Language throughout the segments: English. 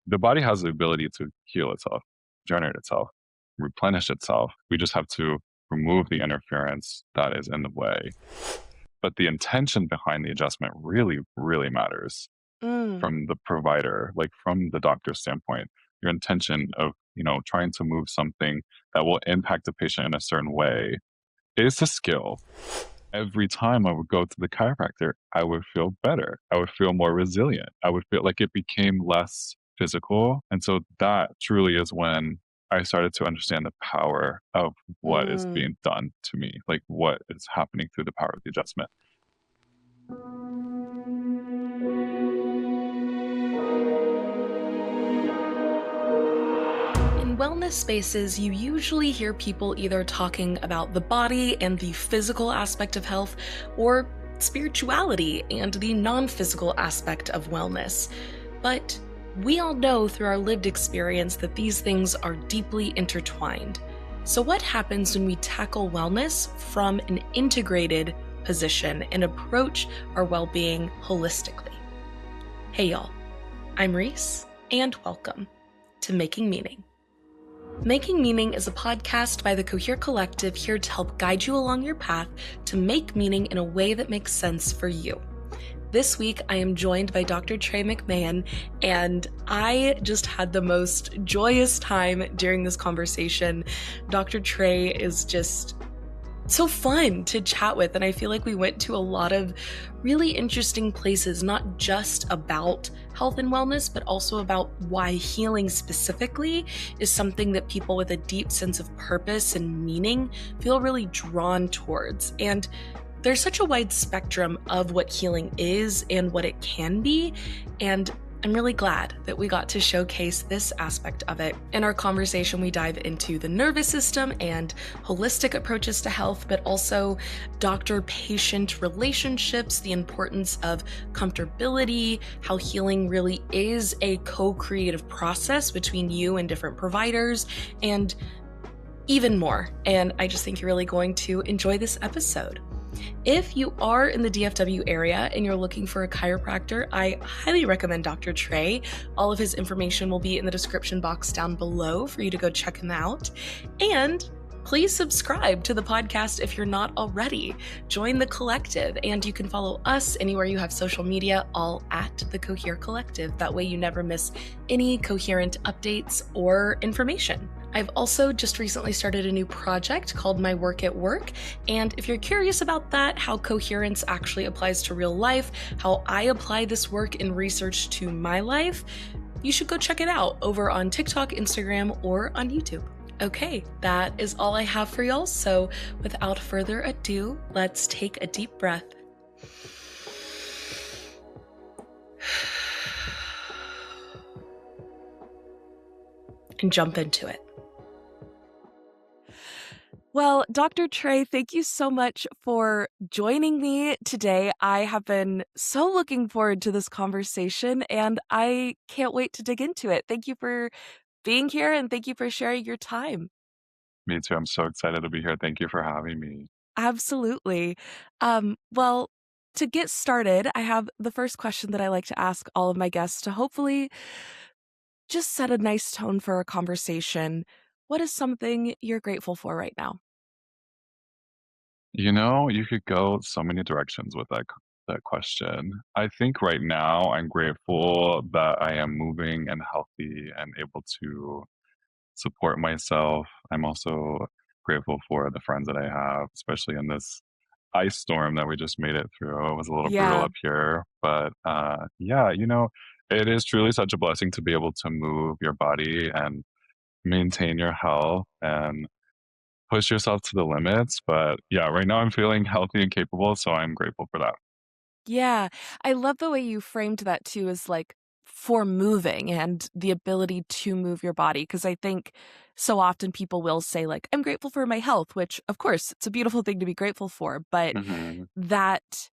the body has the ability to heal itself, generate itself, replenish itself. We just have to remove the interference that is in the way. But the intention behind the adjustment really, really matters Mm, from the provider, like from the doctor's standpoint. Your intention of, trying to move something that will impact the patient in a certain way is a skill. Every time I would go to the chiropractor, I would feel better. I would feel more resilient. I would feel like it became less physical. And so that truly is when I started to understand the power of what is mm. being done to me, like what is happening through the power of the adjustment. In wellness spaces, you usually hear people either talking about the body and the physical aspect of health, or spirituality and the non physical aspect of wellness. But we all know through our lived experience that these things are deeply intertwined. So, what happens when we tackle wellness from an integrated position and approach our well being holistically? Hey, y'all, I'm Reese, and welcome to Making Meaning. Making Meaning is a podcast by the Cohere Collective here to help guide you along your path to make meaning in a way that makes sense for you. This week, I am joined by Dr. Trey McMahon, and I just had the most joyous time during this conversation. Dr. Trey is just so fun to chat with, and I feel like we went to a lot of really interesting places, not just about health and wellness, but also about why healing specifically is something that people with a deep sense of purpose and meaning feel really drawn towards. And there's such a wide spectrum of what healing is and what it can be, and I'm really glad that we got to showcase this aspect of it. In our conversation, we dive into the nervous system and holistic approaches to health, but also doctor-patient relationships, the importance of comfortability, how healing really is a co-creative process between you and different providers, and even more. And I just think you're really going to enjoy this episode. If you are in the DFW area and you're looking for a chiropractor, I highly recommend Dr. Trey. All of his information will be in the description box down below for you to go check him out. And please subscribe to the podcast if you're not already. Join the collective, and you can follow us anywhere you have social media, all at the Cohere Collective. That way you never miss any coherent updates or information. I've also just recently started a new project called My Work at Work, and if you're curious about that, how coherence actually applies to real life, how I apply this work and research to my life, you should go check it out over on TikTok, Instagram, or on YouTube. Okay, that is all I have for y'all, so without further ado, let's take a deep breath and jump into it. Well, Dr. Trey, thank you so much for joining me today. I have been so looking forward to this conversation, and I can't wait to dig into it. Thank you for being here, and thank you for sharing your time. Me too. I'm so excited to be here. Thank you for having me. Absolutely. Well, to get started, I have the first question that I like to ask all of my guests to hopefully just set a nice tone for a conversation. What is something you're grateful for right now? You could go so many directions with that question. I think right now I'm grateful that I am moving and healthy and able to support myself. I'm also grateful for the friends that I have, especially in this ice storm that we just made it through. It was a little brutal Yeah. up here, but yeah, it is truly such a blessing to be able to move your body and maintain your health and push yourself to the limits. But yeah, right now I'm feeling healthy and capable, so I'm grateful for that. Yeah, I love the way you framed that too as like for moving and the ability to move your body. Because I think so often people will say, like, I'm grateful for my health, which of course it's a beautiful thing to be grateful for. But Hmm. that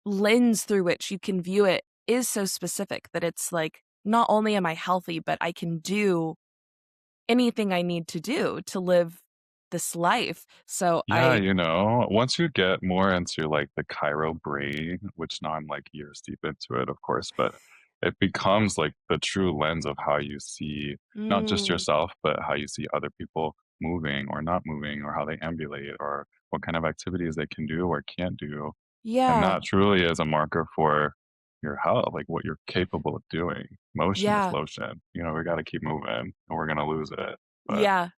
lens through which you can view it is so specific that it's like, not only am I healthy, but I can do anything I need to do to live this life. So Yeah, once you get more into like the Cairo brain, which now I'm like years deep into it, of course, but it becomes like the true lens of how you see not just Mm, yourself, but how you see other people moving or not moving, or how they ambulate, or what kind of activities they can do or can't do. And yeah, that truly is a marker for your health, like what you're capable of doing. Motion is yeah, lotion. We got to keep moving or we're going to lose it. But yeah,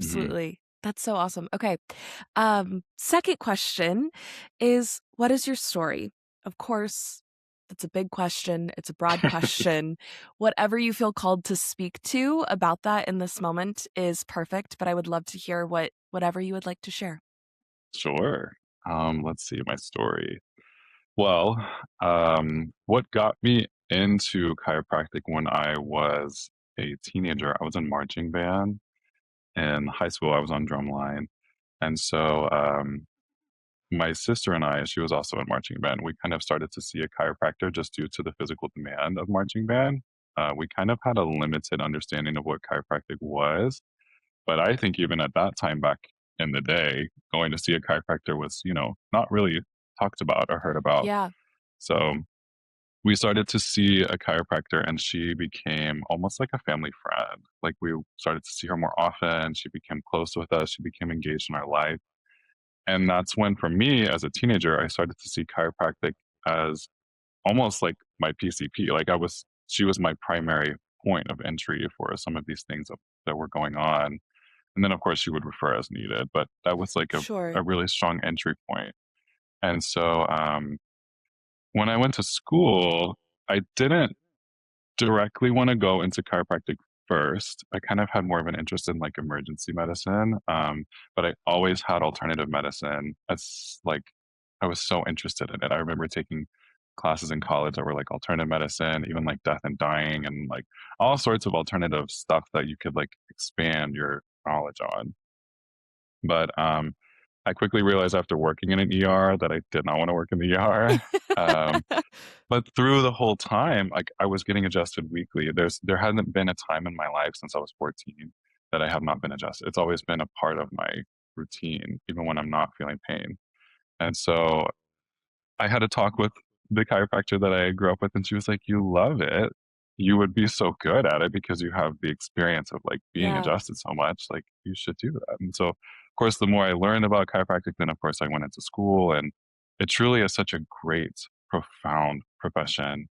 mhm. absolutely. That's so awesome. Okay. Second question is, what is your story? Of course, that's a big question. It's a broad question. Whatever you feel called to speak to about that in this moment is perfect, but I would love to hear whatever you would like to share. Sure. Let's see my story. Well, what got me into chiropractic when I was a teenager, I was in marching band. In high school, I was on drumline. And so my sister and I, she was also in marching band. We kind of started to see a chiropractor just due to the physical demand of marching band. We kind of had a limited understanding of what chiropractic was. But I think even at that time back in the day, going to see a chiropractor was, not really talked about or heard about. Yeah, So we started to see a chiropractor and she became almost like a family friend. Like we started to see her more often. She became close with us. She became engaged in our life. And that's when, for me as a teenager, I started to see chiropractic as almost like my PCP. She was my primary point of entry for some of these things that were going on. And then, of course, she would refer as needed, but that was like sure. a really strong entry point. And so when I went to school, I didn't directly wanna go into chiropractic first. I kind of had more of an interest in, like, emergency medicine, but I always had alternative medicine as, like I was so interested in it. I remember taking classes in college that were, like, alternative medicine, even, like, death and dying and, like, all sorts of alternative stuff that you could, like, expand your knowledge on. But, I quickly realized after working in an ER that I did not wanna work in the ER. Um, but through the whole time, like, I was getting adjusted weekly. There hasn't been a time in my life since I was 14 that I have not been adjusted. It's always been a part of my routine, even when I'm not feeling pain. And so I had a talk with the chiropractor that I grew up with, and she was like, "You love it. You would be so good at it because you have the experience of, like, being Yeah. adjusted so much, like, you should do that." And so, of course, the more I learned about chiropractic, then, of course, I went into school, and it truly is such a great, profound profession,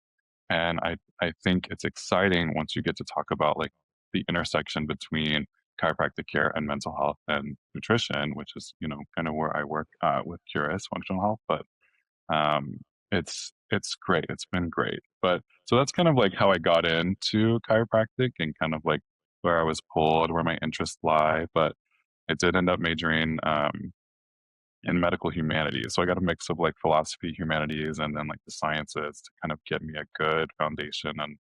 and I think it's exciting once you get to talk about, like, the intersection between chiropractic care and mental health and nutrition, which is, kinda where I work, with Curious Functional Health, but um, it's great. It's been great. But so that's kind of like how I got into chiropractic and kind of like where I was pulled, where my interests lie. But I did end up majoring in medical humanities. So I got a mix of like philosophy, humanities, and then like the sciences to kind of get me a good foundation and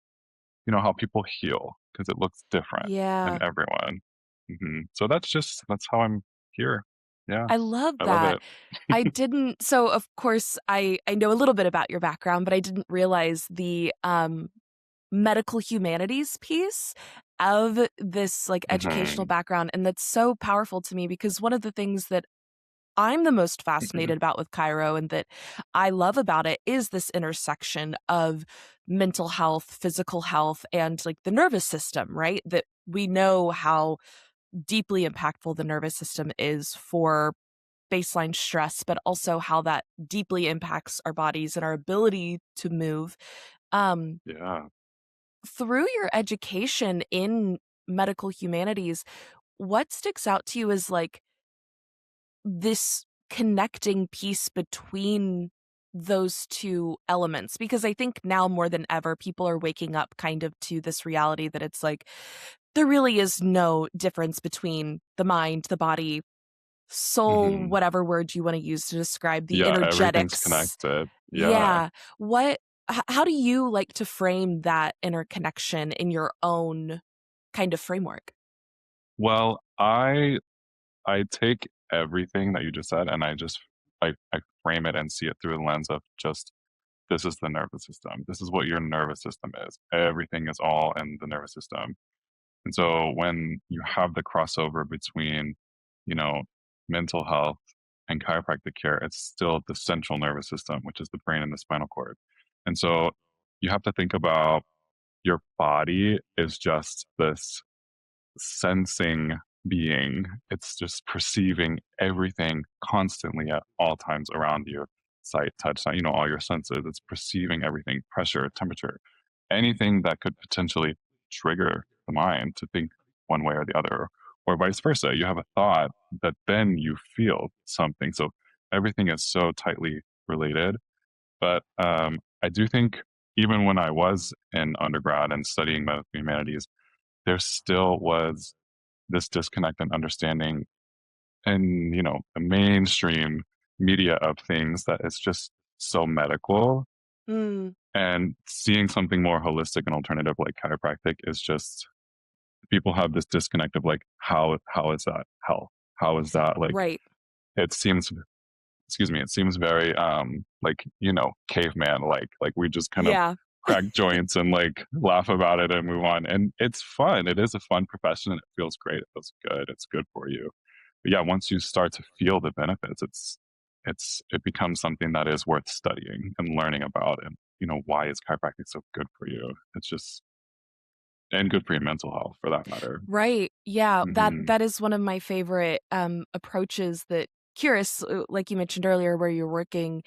how people heal because it looks different in Yeah. everyone. So that's how I'm here. Yeah, I love I love that. it. I didn't so of course I know a little bit about your background, but I didn't realize the medical humanities piece of this like educational hmm background, and that's so powerful to me because one of the things that I'm the most hmm fascinated about with Cairo and that I love about it is this intersection of mental health, physical health, and like the nervous system, right? That we know how deeply impactful the nervous system is for baseline stress, but also how that deeply impacts our bodies and our ability to move. Um, Yeah. Through your education in medical humanities, what sticks out to you as like this connecting piece between those two elements? Because I think now more than ever, people are waking up kind of to this reality that it's like there really is no difference between the mind, the body, soul, hmm whatever word you wanna use to describe the Yeah, everything's energetics. connected. Yeah. Yeah. What how do you like to frame that interconnection in your own kind of framework? Well, I take everything that you just said and I frame it and see it through the lens of just this is the nervous system. This is what your nervous system is. Everything is all in the nervous system. And so when you have the crossover between, you know, mental health and chiropractic care, it's still the central nervous system, which is the brain and the spinal cord. And so you have to think about your body is just this sensing being. It's just perceiving everything constantly at all times around you. Sight, touch, sound, all your senses. It's perceiving everything, pressure, temperature, anything that could potentially trigger the mind to think one way or the other, or vice versa. You have a thought that then you feel something. So everything is so tightly related. But I do think even when I was in undergrad and studying medical humanities, there still was this disconnect and understanding and the mainstream media of things that it's just so medical, Mm, and seeing something more holistic and alternative like chiropractic is just, people have this disconnect of like, how is that health, how is that like, right. it seems, excuse me, it seems very like caveman like we just kind of Yeah. crack joints and like laugh about it and move on, and it's fun, it is a fun profession, and it feels great, it feels good, it's good for you. But yeah, once you start to feel the benefits, it becomes something that is worth studying and learning about, and why is chiropractic so good for you? It's just, and good for your mental health for that matter. Right. Yeah, that Hmm. that is one of my favorite approaches that Curious, like you mentioned earlier, where you're working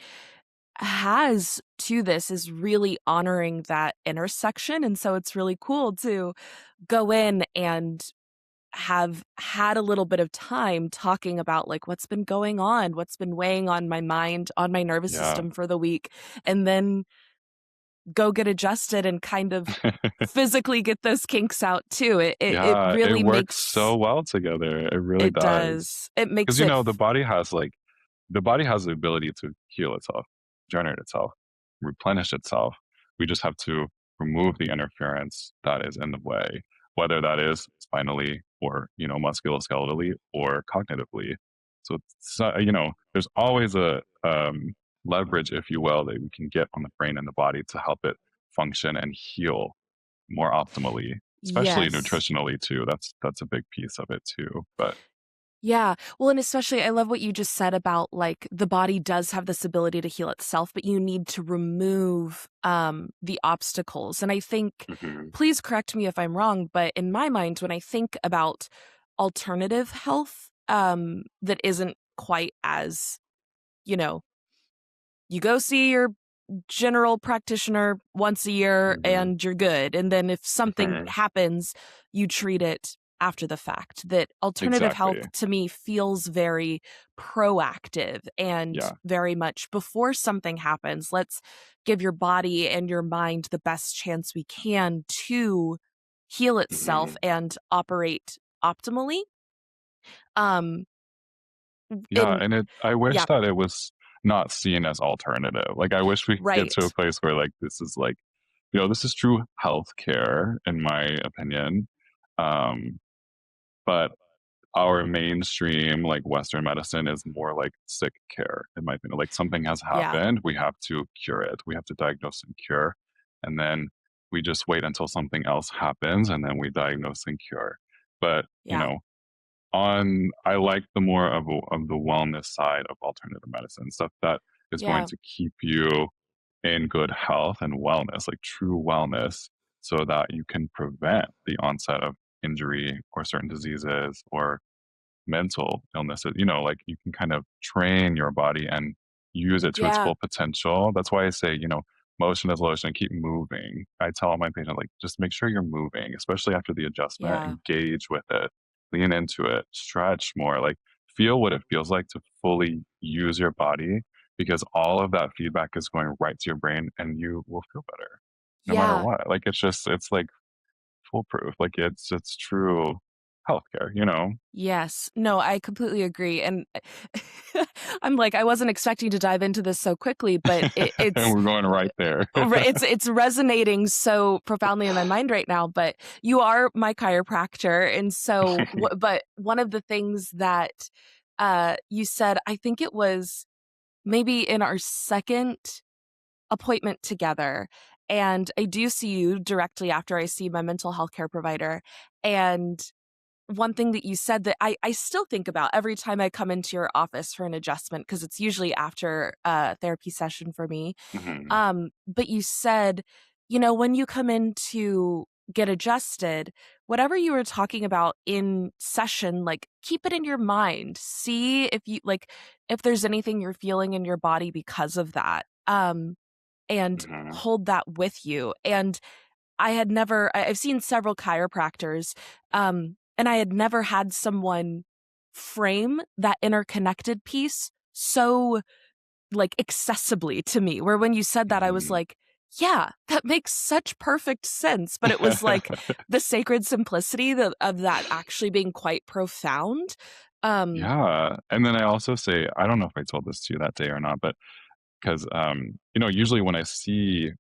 has to this is really honoring that intersection. And so it's really cool to go in and have had a little bit of time talking about like what's been going on, what's been weighing on my mind, on my nervous Yeah. system for the week, and then go get adjusted and kind of physically get those kinks out too. It Yeah, it really works makes so well together, it really it does. does. It Because makes it the body has the ability to heal itself, generate itself, replenish itself. We just have to remove the interference that is in the way, whether that is spinally or musculoskeletally or cognitively. So there's always a leverage, if you will, that we can get on the brain and the body to help it function and heal more optimally, especially yes. nutritionally too. That's a big piece of it too. But Yeah. Well, and especially I love what you just said about like the body does have this ability to heal itself, but you need to remove the obstacles. And I think mhm, please correct me if I'm wrong, but in my mind when I think about alternative health that isn't quite as, you know, you go see your general practitioner once a year mhm, and you're good. And then if something mhm, happens, you treat it after the fact. That alternative health exactly. to me feels very proactive and Yeah. very much before something happens, let's give your body and your mind the best chance we can to heal itself Mhm. and operate optimally. Um Yeah, in and I wish yeah, that it was not seen as alternative. Like, I wish we could get to a right. place where, like, this is like, this is true healthcare, in my opinion. Um, but our mainstream, like Western medicine, is more like sick care, in my opinion. Like, something has Yeah. happened, we have to cure it. We have to diagnose and cure, and then we just wait until something else happens, and then we diagnose and cure. But Yeah. I like the more of the wellness side of alternative medicine, stuff that is going Yeah. to keep you in good health and wellness, like true wellness, so that you can prevent the onset of injury or certain diseases or mental illnesses. Like, you can kind of train your body and use it to its Yeah. full potential. That's why I say, motion is lotion, keep moving. I tell all my patients, like, just make sure you're moving, especially after the adjustment, Yeah. engage with it, lean into it, stretch more, like, feel what it feels like to fully use your body, because all of that feedback is going right to your brain and you will feel better no matter Yeah. what. Like, it's like foolproof. Like, it's true healthcare. Yes. No, I completely agree. And I'm like, I wasn't expecting to dive into this so quickly, but And we're going right there. it's resonating so profoundly in my mind right now. But you are my chiropractor, and so, but one of the things that you said, I think it was maybe in our second appointment together, and I do see you directly after I see my mental health care provider, and one thing that you said that I still think about every time I come into your office for an adjustment, because it's usually after a therapy session for me. Mhm. But you said when you come in to get adjusted, whatever you were talking about in session, like keep it in your mind. See if you like if there's anything you're feeling in your body because of that. And Mhm. hold that with you. And I've seen several chiropractors, and I had never had someone frame that interconnected piece so like accessibly to me, where when you said that, I was Mhm. like, yeah, that makes such perfect sense. But it was like the sacred simplicity of that actually being quite profound. Um, Yeah, and then I also say, I don't know if I told this to you that day or not, but 'cause, usually when I see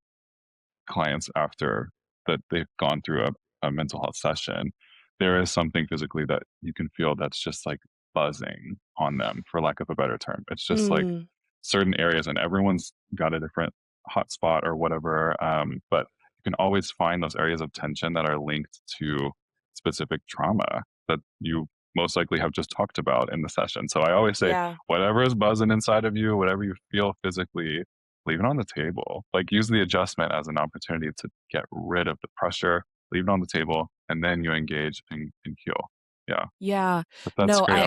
clients after that they've gone through a mental health session, there is something physically that you can feel that's just like buzzing on them, for lack of a better term. It's just like mm, certain areas, and everyone's got a different hotspot or whatever. But you can always find those areas of tension that are linked to specific trauma that you most likely have just talked about in the session. So I always say, yeah. whatever is buzzing inside of you, whatever you feel physically, leave it on the table. Like use the adjustment as an opportunity to get rid of the pressure, leave it on the table, and then you engage and heal. Yeah. Yeah. But that's No, great.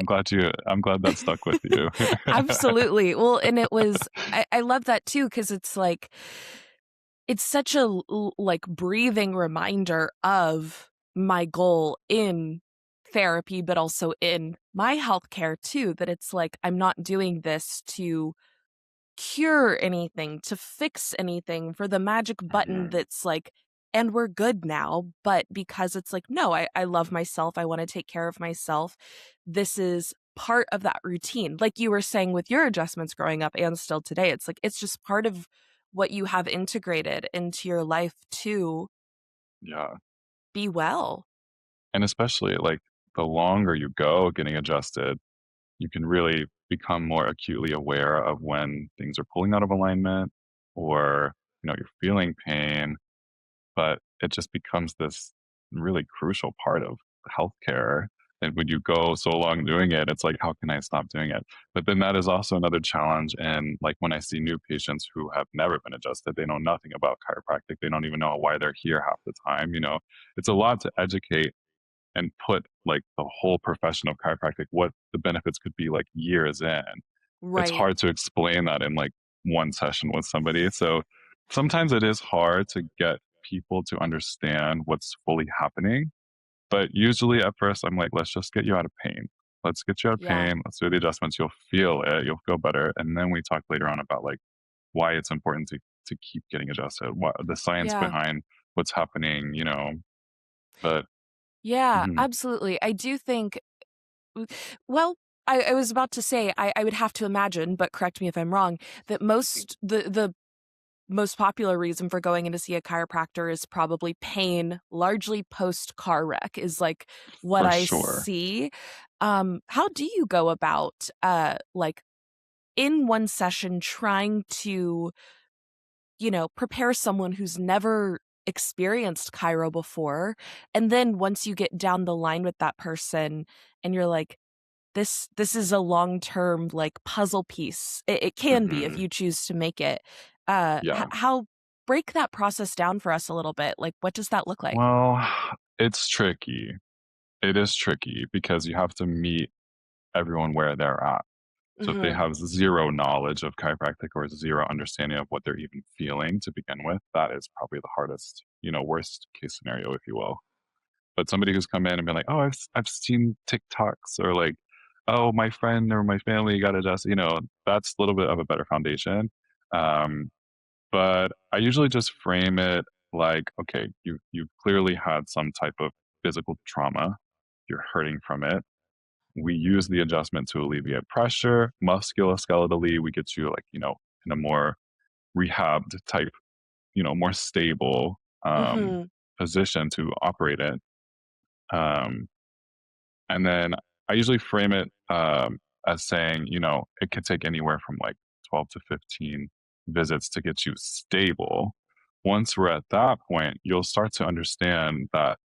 I'm glad that stuck with you. absolutely. Well, and it was I love that too, because it's like it's such a like breathing reminder of my goal in therapy, but also in my healthcare too, that it's like I'm not doing this to cure anything, to fix anything, for the magic button Mhm. that's like, and we're good now. But because it's like, no, I love myself. I want to take care of myself. This is part of that routine. Like you were saying with your adjustments growing up and still today, it's like, it's just part of what you have integrated into your life to Yeah. be well. And especially like the longer you go getting adjusted, you can really become more acutely aware of when things are pulling out of alignment or, you're feeling pain, but it just becomes this really crucial part of healthcare. And when you go so long doing it, it's like, how can I stop doing it? But then that is also another challenge. And like when I see new patients who have never been adjusted, they know nothing about chiropractic. They don't even know why they're here half the time. It's a lot to educate and put like the whole profession of chiropractic, what the benefits could be like years in. It's Right. hard to explain that in like one session with somebody. So sometimes it is hard to get people to understand what's fully happening. But usually at first, I'm like, let's just get you out of pain. Let's get you out of Yeah. pain. Let's do the adjustments. You'll feel it. You'll feel better. And then we talk later on about like why it's important to keep getting adjusted, what the science Yeah. behind what's happening. But Yeah, mhm, absolutely. I do think, well, I was about to say I would have to imagine, but correct me if I'm wrong, that the most popular reason for going in to see a chiropractor is probably pain, largely post car wreck, is like what for I sure. see. How do you go about like in one session trying to, prepare someone who's never experienced chiro before, and then once you get down the line with that person and you're like, this is a long-term, like, puzzle piece. It can be if Mhm. you choose to make it. H Yeah. how break that process down for us a little bit. Like, what does that look like? Well, it's tricky. It is tricky because you have to meet everyone where they're at. So if they Mhm. have zero knowledge of chiropractic or zero understanding of what they're even feeling to begin with, that is probably the hardest, worst case scenario, if you will. But somebody who's come in and been like, "Oh, I've seen TikToks," or like, "Oh, my friend or my family got adjusted," that's a little bit of a better foundation. Um, but I usually just frame it like, okay, you've clearly had some type of physical trauma. You're hurting from it. We use the adjustment to alleviate pressure. Musculoskeletally, we get you like, in a more rehabbed type, more stable Mhm. position to operate it. Um, and then I usually frame it as saying, it could take anywhere from like 12 to 15 visits to get you stable. Once we're at that point, you'll start to understand that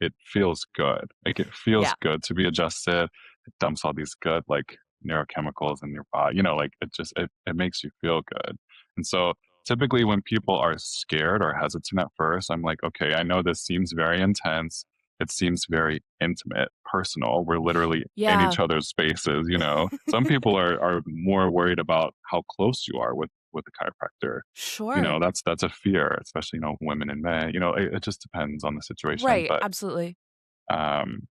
it feels good. Like it feels Yeah. good to be adjusted. It dumps all these good like neurochemicals in your body. Like it makes you feel good. And so typically when people are scared or hesitant at first, I'm like, okay, I know this seems very intense. It seems very intimate, personal. We're literally in Yeah, each other's spaces, you know. Some people are more worried about how close you are with the chiropractor. You sure. know, that's a fear, especially, you know, women and men. You know, it just depends on the situation. Right, But absolutely. um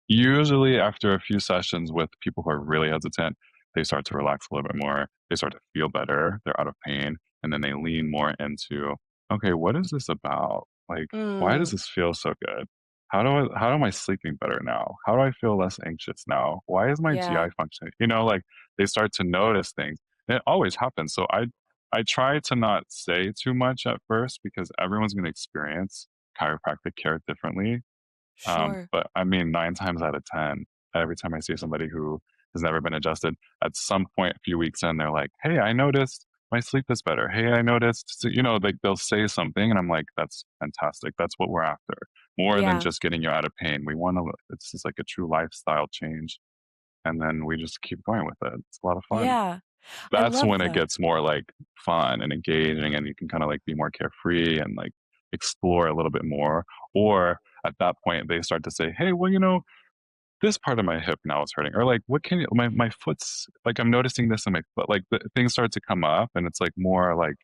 usually, after a few sessions with people who are really hesitant, they start to relax a little bit more. They start to feel better. They're out of pain. And then they lean more into, okay, what is this about? Like, why does Mm, this feel so good? How am I sleeping better now? How do I feel less anxious now? Why is my yeah, GI functioning? You know, like they start to notice things. And it always happens. So I try to not say too much at first because everyone's going to experience chiropractic care differently. sure. But I mean, 9 times out of 10, every time I see somebody who has never been adjusted, at some point a few weeks in, they're like, "Hey, I noticed my sleep is better. Hey, I noticed," so, you know, like they'll say something, and I'm like, "That's fantastic. That's what we're after. More than Yeah, just getting you out of pain. We want to. It's just like a true lifestyle change, and then we just keep going with it. It's a lot of fun." yeah. I That's love when it that. gets more like fun and engaging, and you can kind of like be more carefree and like explore a little bit more. Or at that point, they start to say, "Hey, well, you know, this part of my hip now is hurting," or like, "What can you, my foot's like, I'm noticing this in my foot." Like things start to come up, and it's like more like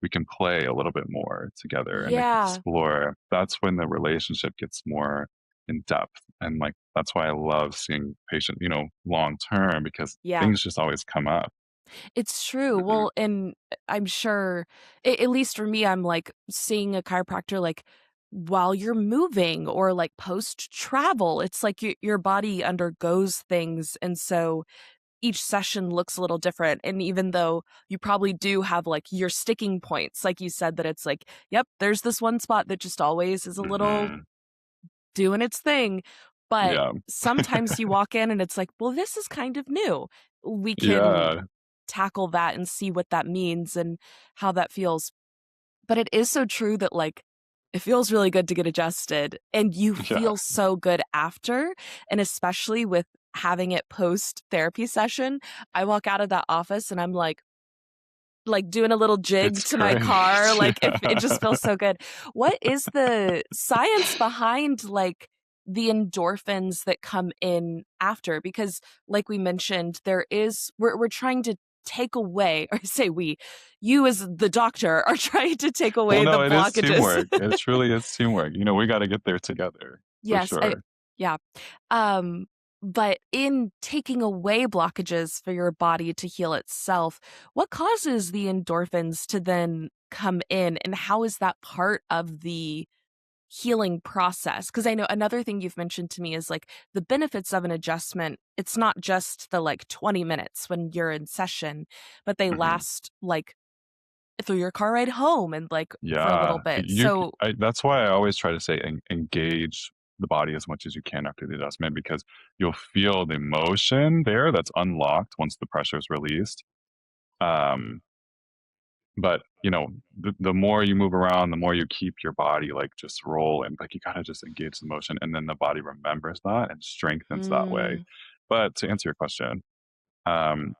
we can play a little bit more together and like Yeah, explore. That's when the relationship gets more in depth, and like that's why I love seeing patient, you know, long term because yeah. things just always come up. It's true. Mhm. Well, and I'm sure, at least for me, I'm like seeing a chiropractor like while you're moving or like post travel. It's like your body undergoes things. And so each session looks a little different. And even though you probably do have like your sticking points, like you said, that it's like, yep, there's this one spot that just always is a little Mhm. doing its thing. But Yeah. sometimes you walk in and it's like, well, this is kind of new. We can Yeah. tackle that and see what that means and how that feels. But it is so true that like it feels really good to get adjusted and you Yeah. feel so good after. And especially with having it post therapy session, I walk out of that office and I'm like doing a little jig It's to my great. car. Like it just Yeah. feels so good. What is the science behind like the endorphins that come in after? Because like we mentioned, we're trying to take away, or say we, you as the doctor are trying to take Well, away the no, it is blockages. teamwork. It truly is teamwork. You know, we gotta get there together for Yes, sure. yeah. Um, but in taking away blockages for your body to heal itself, what causes the endorphins to then come in, and how is that part of the healing process? Because I know another thing you've mentioned to me is like the benefits of an adjustment. It's not just the like 20 minutes when you're in session, but they Mhm. last like through your car ride home and like for a little Yeah. bit. So, That's why I always try to say engage the body as much as you can after the adjustment because you'll feel the emotion there that's unlocked once the pressure is released. Um, but you know, the more you move around, the more you keep your body like just rolling. Like you gotta just engage the motion, and then the body remembers that and strengthens that way. mm, But to answer your question, um,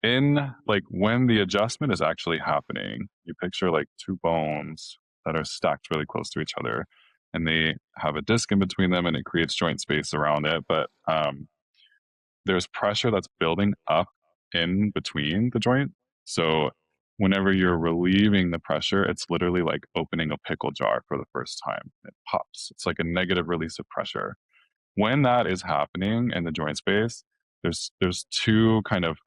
in like when the adjustment is actually happening, you picture like two bones that are stacked really close to each other, and they have a disc in between them, and it creates joint space around it. But there's pressure that's building up in between the joint. So whenever you're relieving the pressure, it's literally like opening a pickle jar for the first time. It pops. It's like a negative release of pressure. When that is happening in the joint space, there's two kind of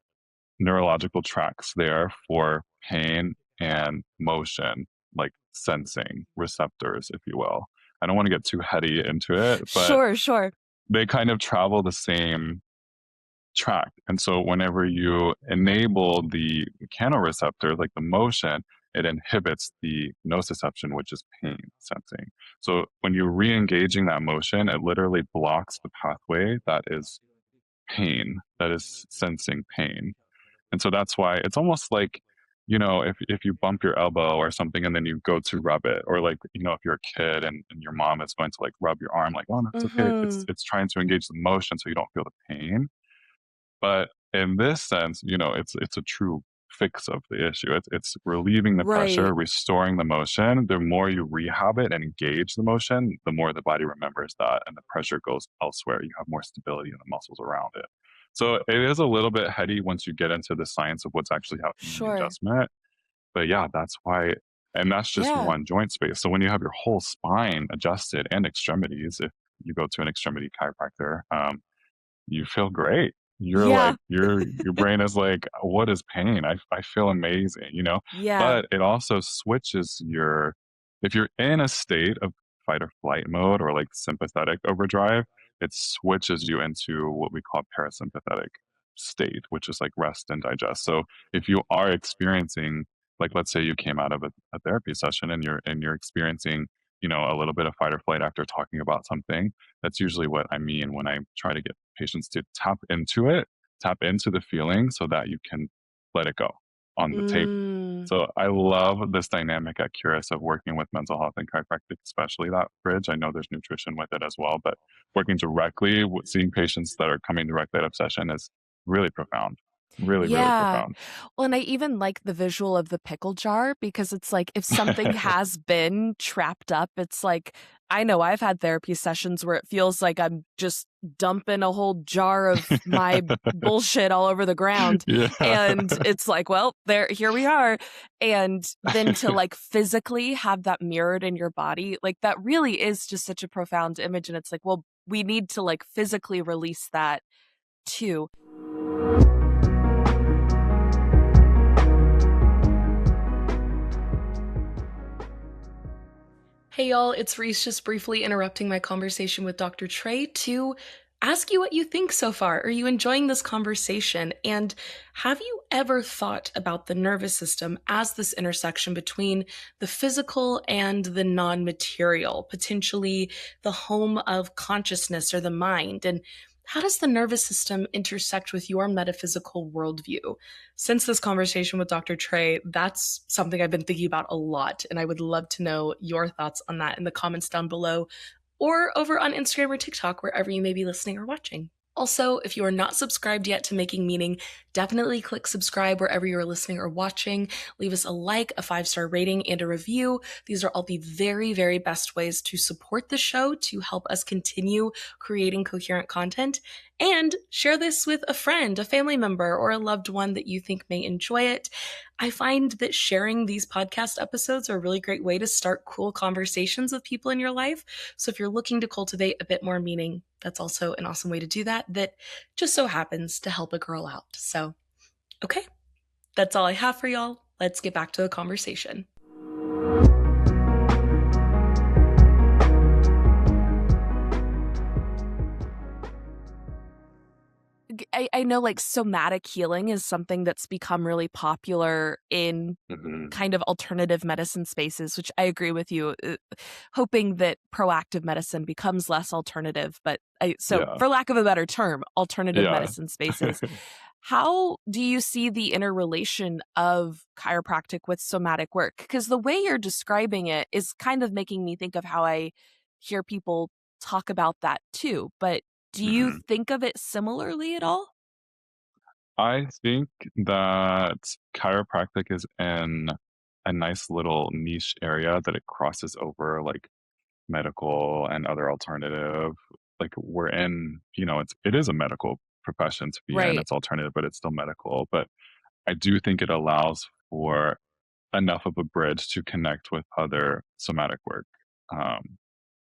neurological tracks there for pain and motion, like sensing receptors, if you will. I don't want to get too heady into it, but sure, sure. they kind of travel the same track. And so whenever you enable the mechanoreceptor, like the motion, it inhibits the nociception, which is pain sensing. So when you're re-engaging that motion, it literally blocks the pathway that is pain, that is sensing pain. And so that's why it's almost like, you know, if you bump your elbow or something and then you go to rub it, or like, you know, if you're a kid and your mom is going to like rub your arm, like, oh, that's okay. Mhm. It's trying to engage the motion so you don't feel the pain. But in this sense, you know, it's a true fix of the issue. It's relieving the Right. pressure, restoring the motion. The more you rehab it and engage the motion, the more the body remembers that and the pressure goes elsewhere. You have more stability in the muscles around it. So it is a little bit heady once you get into the science of what's actually happening in the Sure. adjustment. But yeah, that's why, and that's just Yeah. one joint space. So when you have your whole spine adjusted and extremities, if you go to an extremity chiropractor, you feel great. You're Yeah. like your brain is like, "What is pain? I feel amazing," you know? Yeah. But it also switches your if you're in a state of fight or flight mode or, like, sympathetic overdrive, it switches you into what we call parasympathetic state, which is like rest and digest. So if you are experiencing like, let's say you came out of a therapy session and you're experiencing, you know, a little bit of fight or flight after talking about something, that's usually what I mean when I try to get patients to tap into it, tap into the feeling so that you can let it go on the table. Mm. So I love this dynamic at Curious of working with mental health and chiropractic, especially that bridge. I know there's nutrition with it as well, but working directly with seeing patients that are coming directly out of session is really profound. Really, really Yeah. profound. Well, and I even like the visual of the pickle jar because it's like if something has been trapped up, it's like I know I've had therapy sessions where it feels like I'm just dumping a whole jar of my bullshit all over the ground. Yeah. And it's like, well, here we are. And then to like physically have that mirrored in your body, like that really is just such a profound image. And it's like, well, we need to like physically release that too. Hey y'all, it's Reese just briefly interrupting my conversation with Dr. Trey to ask you what you think so far. Are you enjoying this conversation? And have you ever thought about the nervous system as this intersection between the physical and the non material, potentially the home of consciousness or the mind? And how does the nervous system intersect with your metaphysical worldview? Since this conversation with Dr. Trey, that's something I've been thinking about a lot, and I would love to know your thoughts on that in the comments down below or over on Instagram or TikTok, wherever you may be listening or watching. Also, if you are not subscribed yet to Making Meaning, definitely click subscribe wherever you are listening or watching. Leave us a like, a 5-star rating, and a review. These are all the very, very best ways to support the show to help us continue creating coherent content. And share this with a friend, a family member, or a loved one that you think may enjoy it. I find that sharing these podcast episodes are a really great way to start cool conversations with people in your life. So if you're looking to cultivate a bit more meaning, that's also an awesome way to do that, that just so happens to help a girl out. So, okay, that's all I have for y'all. Let's get back to the conversation. I know like somatic healing is something that's become really popular in kind of alternative medicine spaces, which I agree with you, hoping that proactive medicine becomes less alternative. But Yeah. for lack of a better term, alternative Yeah. medicine spaces. How do you see the interrelation of chiropractic with somatic work? Because the way you're describing it is kind of making me think of how I hear people talk about that too. But do you Mhm. think of it similarly at all? I think that chiropractic is in a nice little niche area that it crosses over like medical and other alternative. Like we're in, you know, it is a medical profession to be in. Right. It's alternative, but it's still medical. But I do think it allows for enough of a bridge to connect with other somatic work. Um,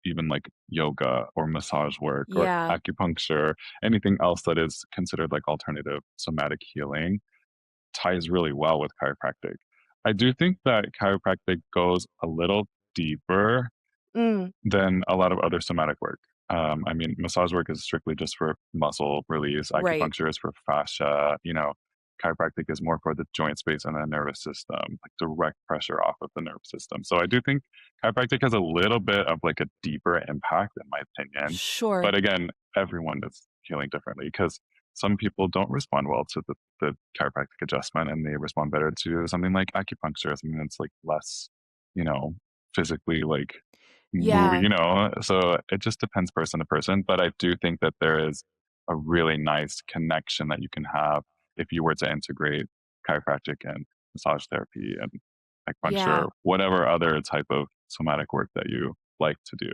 even like yoga or massage work or Yeah. acupuncture, anything else that is considered like alternative somatic healing ties really well with chiropractic. I do think that chiropractic goes a little deeper Mm, than a lot of other somatic work. I mean, massage work is strictly just for muscle release. right. Acupuncture is for fascia. You know, chiropractic is more for the joint space and the nervous system, like direct pressure off of the nervous system. So I do think chiropractic has a little bit of like a deeper impact, in my opinion. Sure. But again, everyone is healing differently because some people don't respond well to the chiropractic adjustment and they respond better to something like acupuncture, something that's like less, you know, physically like moving, Yeah. you know, so it just depends person to person, but I do think that there is a really nice connection that you can have if you were to integrate chiropractic and massage therapy and Yeah, acupuncture, whatever other type of somatic work that you like to do.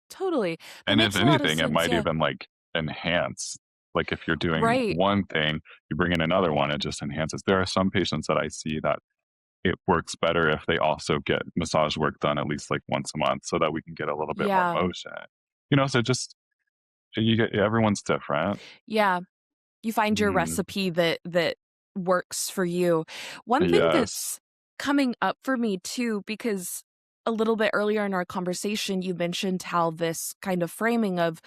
totally. That And if makes a lot of anything, it sense. might Yeah. even like enhance. Like if you're doing Right. one thing, you bring in another one, it just enhances. There are some patients that I see that it works better if they also get massage work done at least like once a month so that we can get a little bit more Yeah. motion. So just you get everyone's different. Yeah. You find your Mm, recipe that works for you. One thing yes. that's coming up for me too, because a little bit earlier in our conversation, you mentioned how this kind of framing of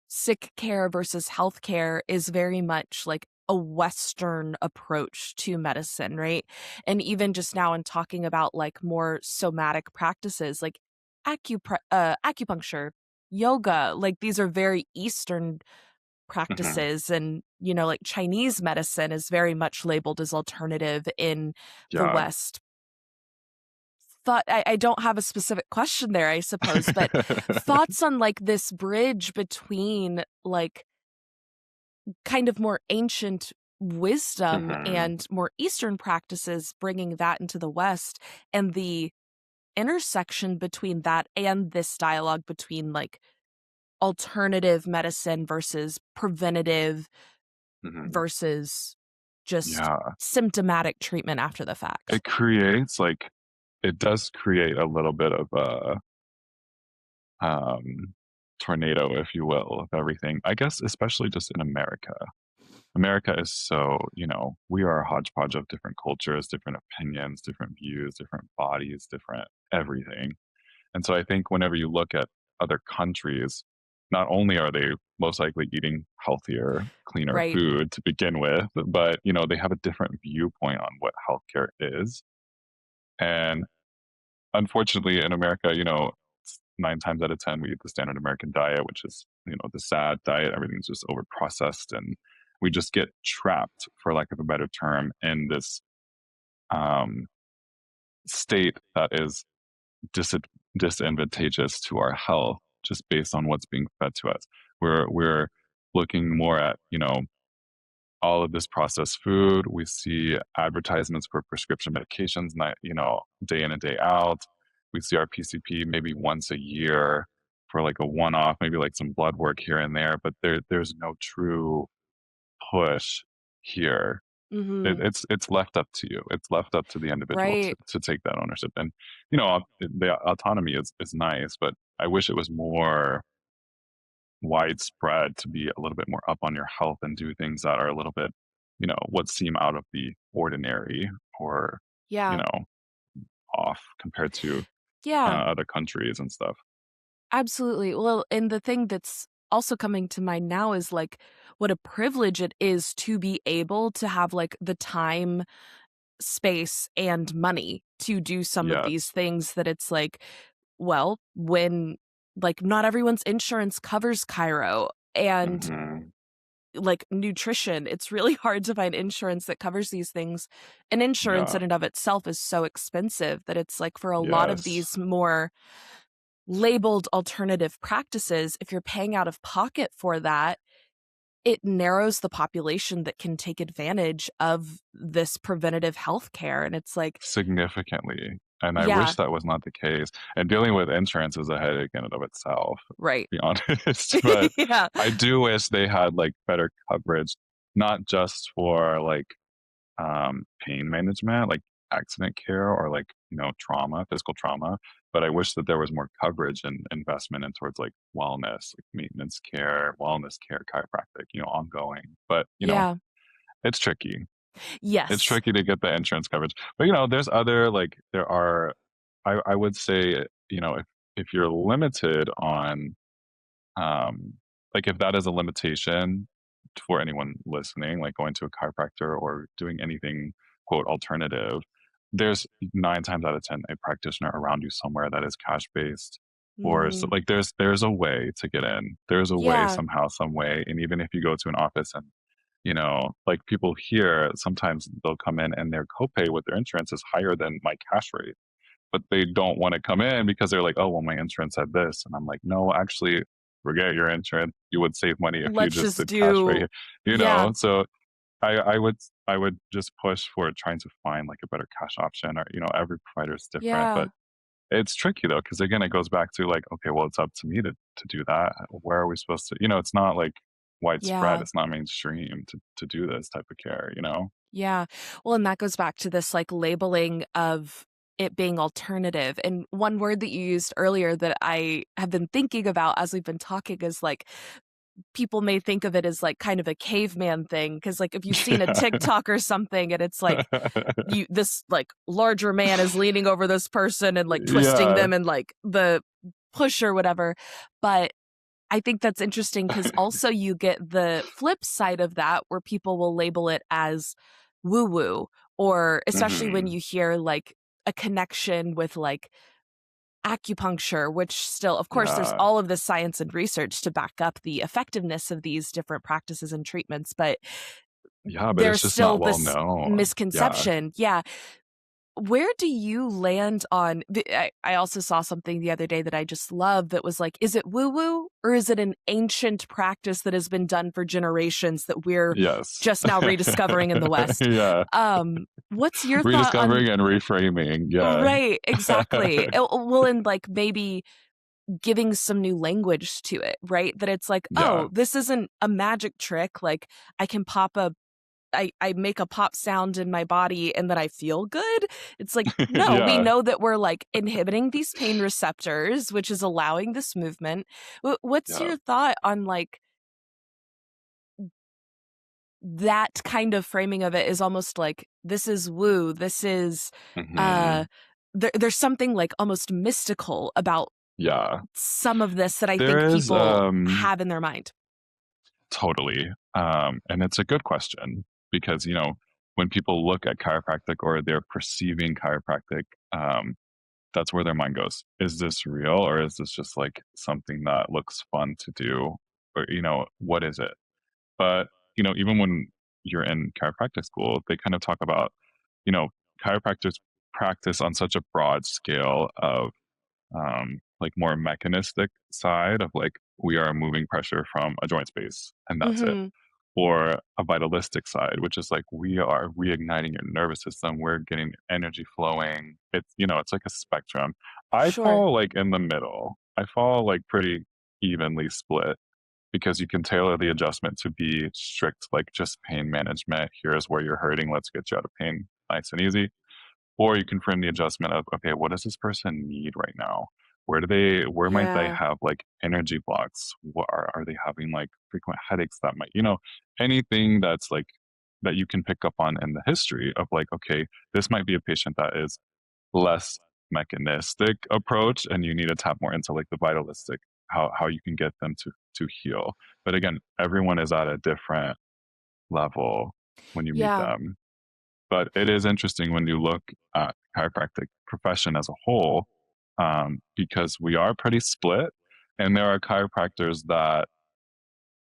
sick care versus health care is very much like a Western approach to medicine, right? And even just now in talking about like more somatic practices like acupuncture, yoga, like these are very Eastern Hmm. practices. And like Chinese medicine is very much labeled as alternative in the Yeah. West. Thought I don't have a specific question there, I suppose, but thoughts on like this bridge between like kind of more ancient wisdom Hmm. and more Eastern practices, bringing that into the West, and the intersection between that and this dialogue between like alternative medicine versus preventative Hmm. versus just Yeah. symptomatic treatment after the fact. It creates like, it does create a little bit of a tornado, if you will, of everything. I guess, especially just in America. America is so, we are a hodgepodge of different cultures, different opinions, different views, different bodies, different everything. And so I think whenever you look at other countries, not only are they most likely eating healthier, cleaner Right. food to begin with, but they have a different viewpoint on what healthcare is. And unfortunately, in America, 9 times out of 10, we eat the standard American diet, which is, the sad diet. Everything's just over processed. And we just get trapped, for lack of a better term, in this um, state that is dis- disadvantageous to our health just based on what's being fed to us. We're looking more at, all of this processed food. We see advertisements for prescription medications, day in and day out. We see our PCP maybe once a year for like a one-off, maybe like some blood work here and there, but there's no true push here. Mhm. It's left up to you. It's left up to the individual Right. to take that ownership. And the autonomy is nice, but I wish it was more widespread to be a little bit more up on your health and do things that are a little bit, what seem out of the ordinary or, you Yeah. know, off compared to Yeah. other countries and stuff. Absolutely. Well, and the thing that's also coming to mind now is like what a privilege it is to be able to have like the time, space, and money to do some of these Yes. things that it's like, well, when like not everyone's insurance covers Cairo and Hmm. like nutrition, it's really hard to find insurance that covers these things. And insurance Yeah. in and of itself is so expensive that it's like for a lot of Yes. these more labeled alternative practices, if you're paying out of pocket for that, it narrows the population that can take advantage of this preventative health care. And it's like, Significantly. And I yeah, wish that was not the case. And dealing with insurance is a headache in and of itself, to right. be honest. But Yeah. I do wish they had like better coverage, not just for like pain management, like accident care or like, trauma, physical trauma. But I wish that there was more coverage and investment in towards like wellness, like maintenance care, wellness care, chiropractic, ongoing. But, Yeah. it's tricky. It's Yes. tricky to get the insurance coverage. But, there's other like there are I would say, if you're limited on like if that is a limitation for anyone listening, like going to a chiropractor or doing anything quote alternative, there's 9 times out of 10 a practitioner around you somewhere that is cash based. Or so, Mhm. like there's a way to get in. There's a way Yeah. somehow, some way. And even if you go to an office and like people here, sometimes they'll come in and their copay with their insurance is higher than my cash rate, but they don't want to come in because they're like, oh, well, my insurance said this. And I'm like, no, actually, forget your insurance. You would save money if you Let's just just did cash right do, here, yeah, So I would just push for trying to find like a better cash option, or every provider is different, Yeah. but it's tricky though, because again, it goes back to like, okay, well, it's up to me to do that. Where are we supposed to? It's not like widespread. Yeah. It's not mainstream to do this type of care. Yeah. Well, and that goes back to this like labeling of it being alternative. And one word that you used earlier that I have been thinking about as we've been talking is like people may think of it as like kind of a caveman thing. Cause like if you've seen a Yeah. TikTok or something and it's like this like larger man is leaning over this person and like twisting Yeah. them and like the push or whatever. But I think that's interesting because also you get the flip side of that where people will label it as woo woo, or especially when Mhm. you hear like a connection with like acupuncture, which still, of course, there's Yeah. all of this science and research to back up the effectiveness of these different practices and treatments, but Yeah, but it's there's just not still well this known. Yeah. misconception. Yeah. Where do you land on I also saw something the other day that I just love that was like, is it woo-woo or is it an ancient practice that has been done for generations that we're Yes. just now rediscovering in the West? Yeah. What's your thought on Rediscovering and reframing. Yeah. right, exactly. Well, and like maybe giving some new language to it, right? That it's like, Yeah. oh, this isn't a magic trick. Like I can I make a pop sound in my body and then I feel good. It's like, no, we Yeah. know that we're like inhibiting these pain receptors, which is allowing this movement. What's Yeah. your thought on like that kind of framing of it is almost like this is woo, this is uh Mhm. there's something like almost mystical about Yeah. some of this that I There think is, people have in their mind. totally, and it's a good question because, when people look at chiropractic or they're perceiving chiropractic, that's where their mind goes. Is this real or is this just like something that looks fun to do? Or, what is it? But, even when you're in chiropractic school, they kind of talk about, you know, chiropractors practice on such a broad scale of like more mechanistic side of like we are moving pressure from a joint space and that's it, Mhm. or a vitalistic side, which is like we are reigniting your nervous system, we're getting energy flowing. It's like a spectrum. I Sure. fall like in the middle. I fall like pretty evenly split because you can tailor the adjustment to be strict, like just pain management. Here's where you're hurting, let's get you out of pain nice and easy. Or you can frame the adjustment of, okay, what does this person need right now? Where might they Yeah. have like energy blocks? What are they having like frequent headaches that might, anything that's like that you can pick up on in the history of like, okay, this might be a patient that is less mechanistic approach and you need to tap more into like the vitalistic, how you can get them to heal. But again, everyone is at a different level when you meet Yeah. them. But it is interesting when you look at chiropractic profession as a whole, because we are pretty split, and there are chiropractors that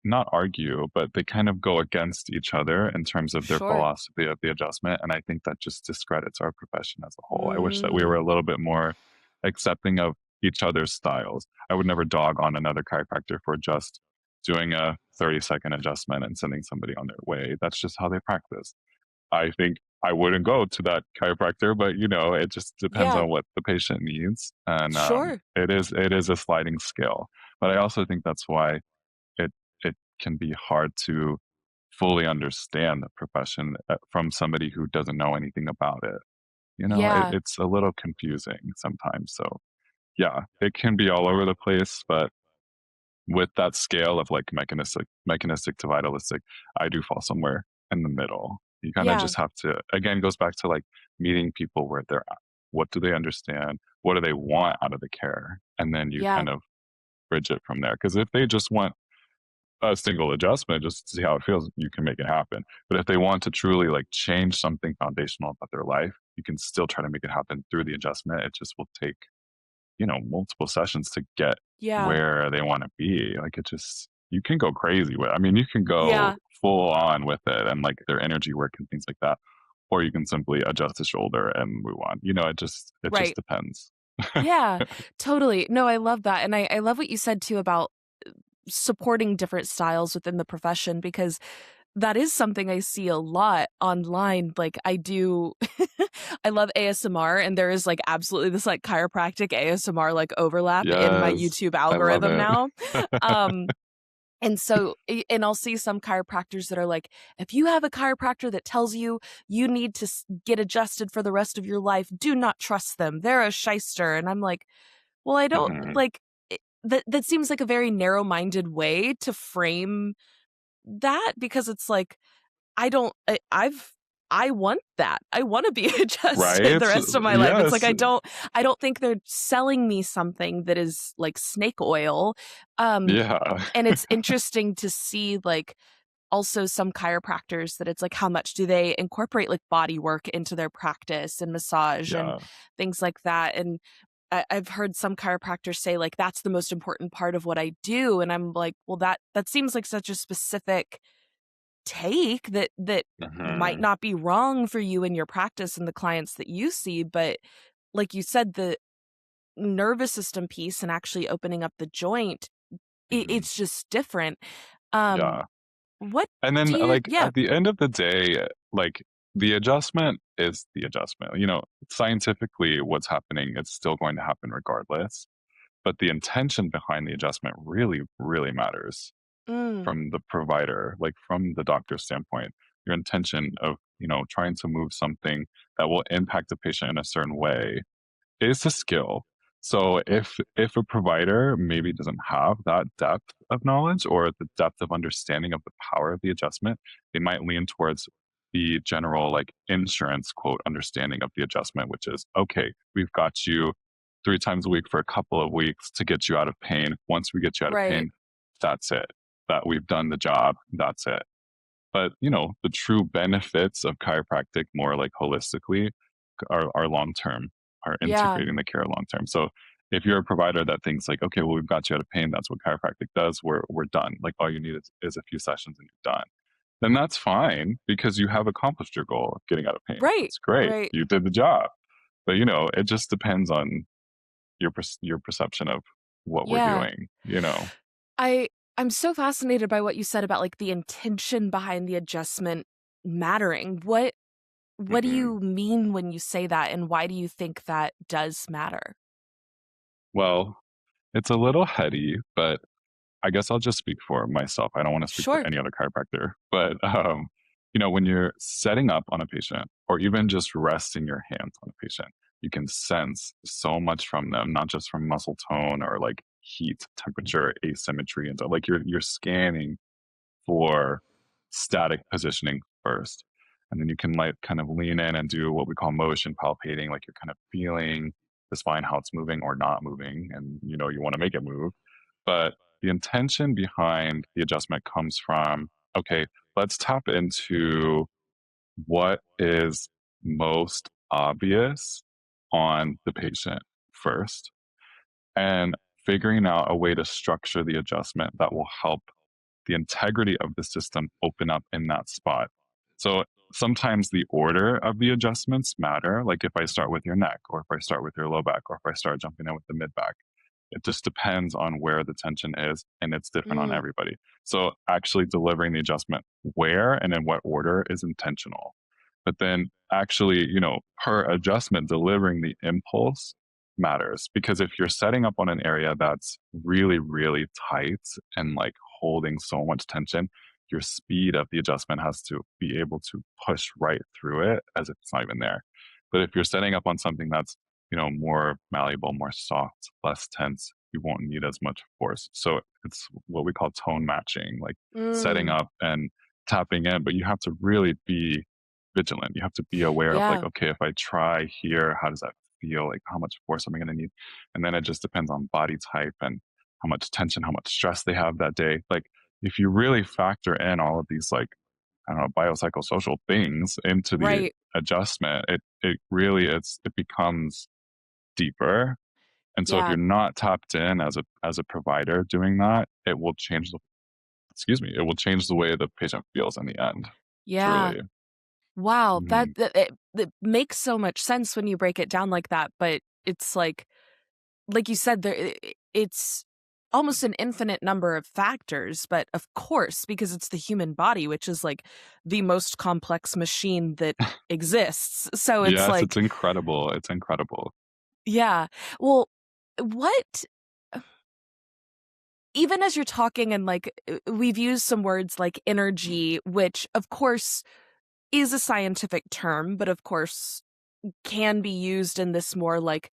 not argue, but they kind of go against each other in terms of their Sure. philosophy of the adjustment, and I think that just discredits our profession as a whole. I wish that we were Mm. a little bit more accepting of each other's styles. I would never dog on another chiropractor for just doing a 30-second adjustment and sending somebody on their way. That's just how they practice. I think I wouldn't go to that chiropractor, but it just depends Yeah. on what the patient needs, and Sure. it is a sliding scale. But I also think that's why it it can be hard to fully understand the profession from somebody who doesn't know anything about it. Yeah. It's a little confusing sometimes. So yeah, it can be all over the place, but with that scale of like mechanistic to vitalistic, I do fall somewhere in the middle. You kind of Yeah. just have to, again, goes back to like meeting people where they're at. What do they understand? What do they want out of the care? And then you Yeah. kind of bridge it from there. Because if they just want a single adjustment just to see how it feels, you can make it happen. But if they want to truly like change something foundational about their life, you can still try to make it happen through the adjustment. It just will take multiple sessions to get Yeah. where they want to be. Like it just, you can go crazy with, I mean, you can go Yeah. full on with it and like their energy work and things like that. Or you can simply adjust the shoulder and move on. It just Right. depends. Yeah. Totally. No, I love that. And I love what you said too about supporting different styles within the profession because that is something I see a lot online. Like I do, I love ASMR, and there is like absolutely this like chiropractic ASMR like overlap in my Yes, YouTube I love algorithm it. now. Um, and so, and I'll see some chiropractors that are like, if you have a chiropractor that tells you you need to get adjusted for the rest of your life, do not trust them. They're a shyster. And I'm like, well, I don't Mhm. like that seems like a very narrow-minded way to frame that, because it's like I want that. I want to be adjusted Right? the rest of my life. It's like Yes. I don't think they're selling me something that is like snake oil. Um Yeah. and it's interesting to see like also some chiropractors that it's like how much do they incorporate like body work into their practice and massage and Yeah. things like that. And I've heard some chiropractors say like that's the most important part of what I do, and I'm like, well, that seems like such a specific take that might Mhm. not be wrong for you and your practice and the clients that you see, but like you said, the nervous system piece and actually opening up the joint, Mhm. it's just different. Um, Yeah. what And then, do you? like, Yeah, at the end of the day, like, the adjustment is the adjustment. Scientifically, what's happening, it's still going to happen regardless, but the intention behind the adjustment really, really matters mm, from the provider, like, from the doctor's standpoint. Your intention of, trying to move something that will impact the patient in a certain way is a skill. So if a provider maybe doesn't have that depth of knowledge or the depth of understanding of the power of the adjustment, they might lean towards the general like insurance quote understanding of the adjustment, which is okay, we've got you 3 times a week for a couple of weeks to get you out of pain. Once we get you out of right. pain, that's it. That we've done the job, that's it. But the true benefits of chiropractic more like holistically are long term, are Yeah, integrating the care long term. So if you're a provider that thinks like, okay, well, we've got you out of pain, that's what chiropractic does, we're done. Like all you need is a few sessions and you're done. Then that's fine because you have accomplished your goal of getting out of pain. right, It's great. right. You did the job. But it just depends on your perception of what we're Yeah. doing. I I'm so fascinated by what you said about like the intention behind the adjustment mattering. What do hmm you mean when you say that, and why do you think that does matter? Well, it's a little heady, but I guess I'll just speak for myself. I don't want to speak for Sure. any other chiropractor. But, when you're setting up on a patient or even just resting your hands on a patient, you can sense so much from them, not just from muscle tone or like heat, temperature, asymmetry. And so, like, you're scanning for static positioning first. And then you can like kind of lean in and do what we call motion palpating, like you're kind of feeling the spine, how it's moving or not moving. And you want to make it move. But the intention behind the adjustment comes from, okay, let's tap into what is most obvious on the patient first and figuring out a way to structure the adjustment that will help the integrity of the system open up in that spot. So sometimes the order of the adjustments matter. Like if I start with your neck, or if I start with your low back, or if I start jumping in with the mid back, it just depends on where the tension is, and it's different on Mm, everybody. So actually delivering the adjustment where and in what order is intentional. But then actually, per adjustment, delivering the impulse matters because if you're setting up on an area that's really, really tight and like holding so much tension, your speed of the adjustment has to be able to push right through it as if it's not even there. But if you're setting up on something that's more malleable, more soft, less tense, you won't need as much force. So it's what we call tone matching, like setting mm, up and tapping in, but you have to really be vigilant. You have to be aware of like, yeah, okay, if I try here, how does that feel? Like how much force am I going to need? And then it just depends on body type and how much tension, how much stress they have that day. Like if you really factor in all of these like, I don't know, biopsychosocial things into the right. adjustment, it really it becomes deeper. And so if Yeah, you're not tapped in as a provider doing that, it will change it will change the way the patient feels in the end. yeah. Truly. Wow, Mhm. that makes so much sense when you break it down like that, but it's like you said, it's almost an infinite number of factors, but of course, because it's the human body, which is like the most complex machine that exists. So it's Yes, like, it's incredible. It's incredible. yeah. Well, what even as you're talking and like we've used some words like energy, which of course is a scientific term, but of course can be used in this more like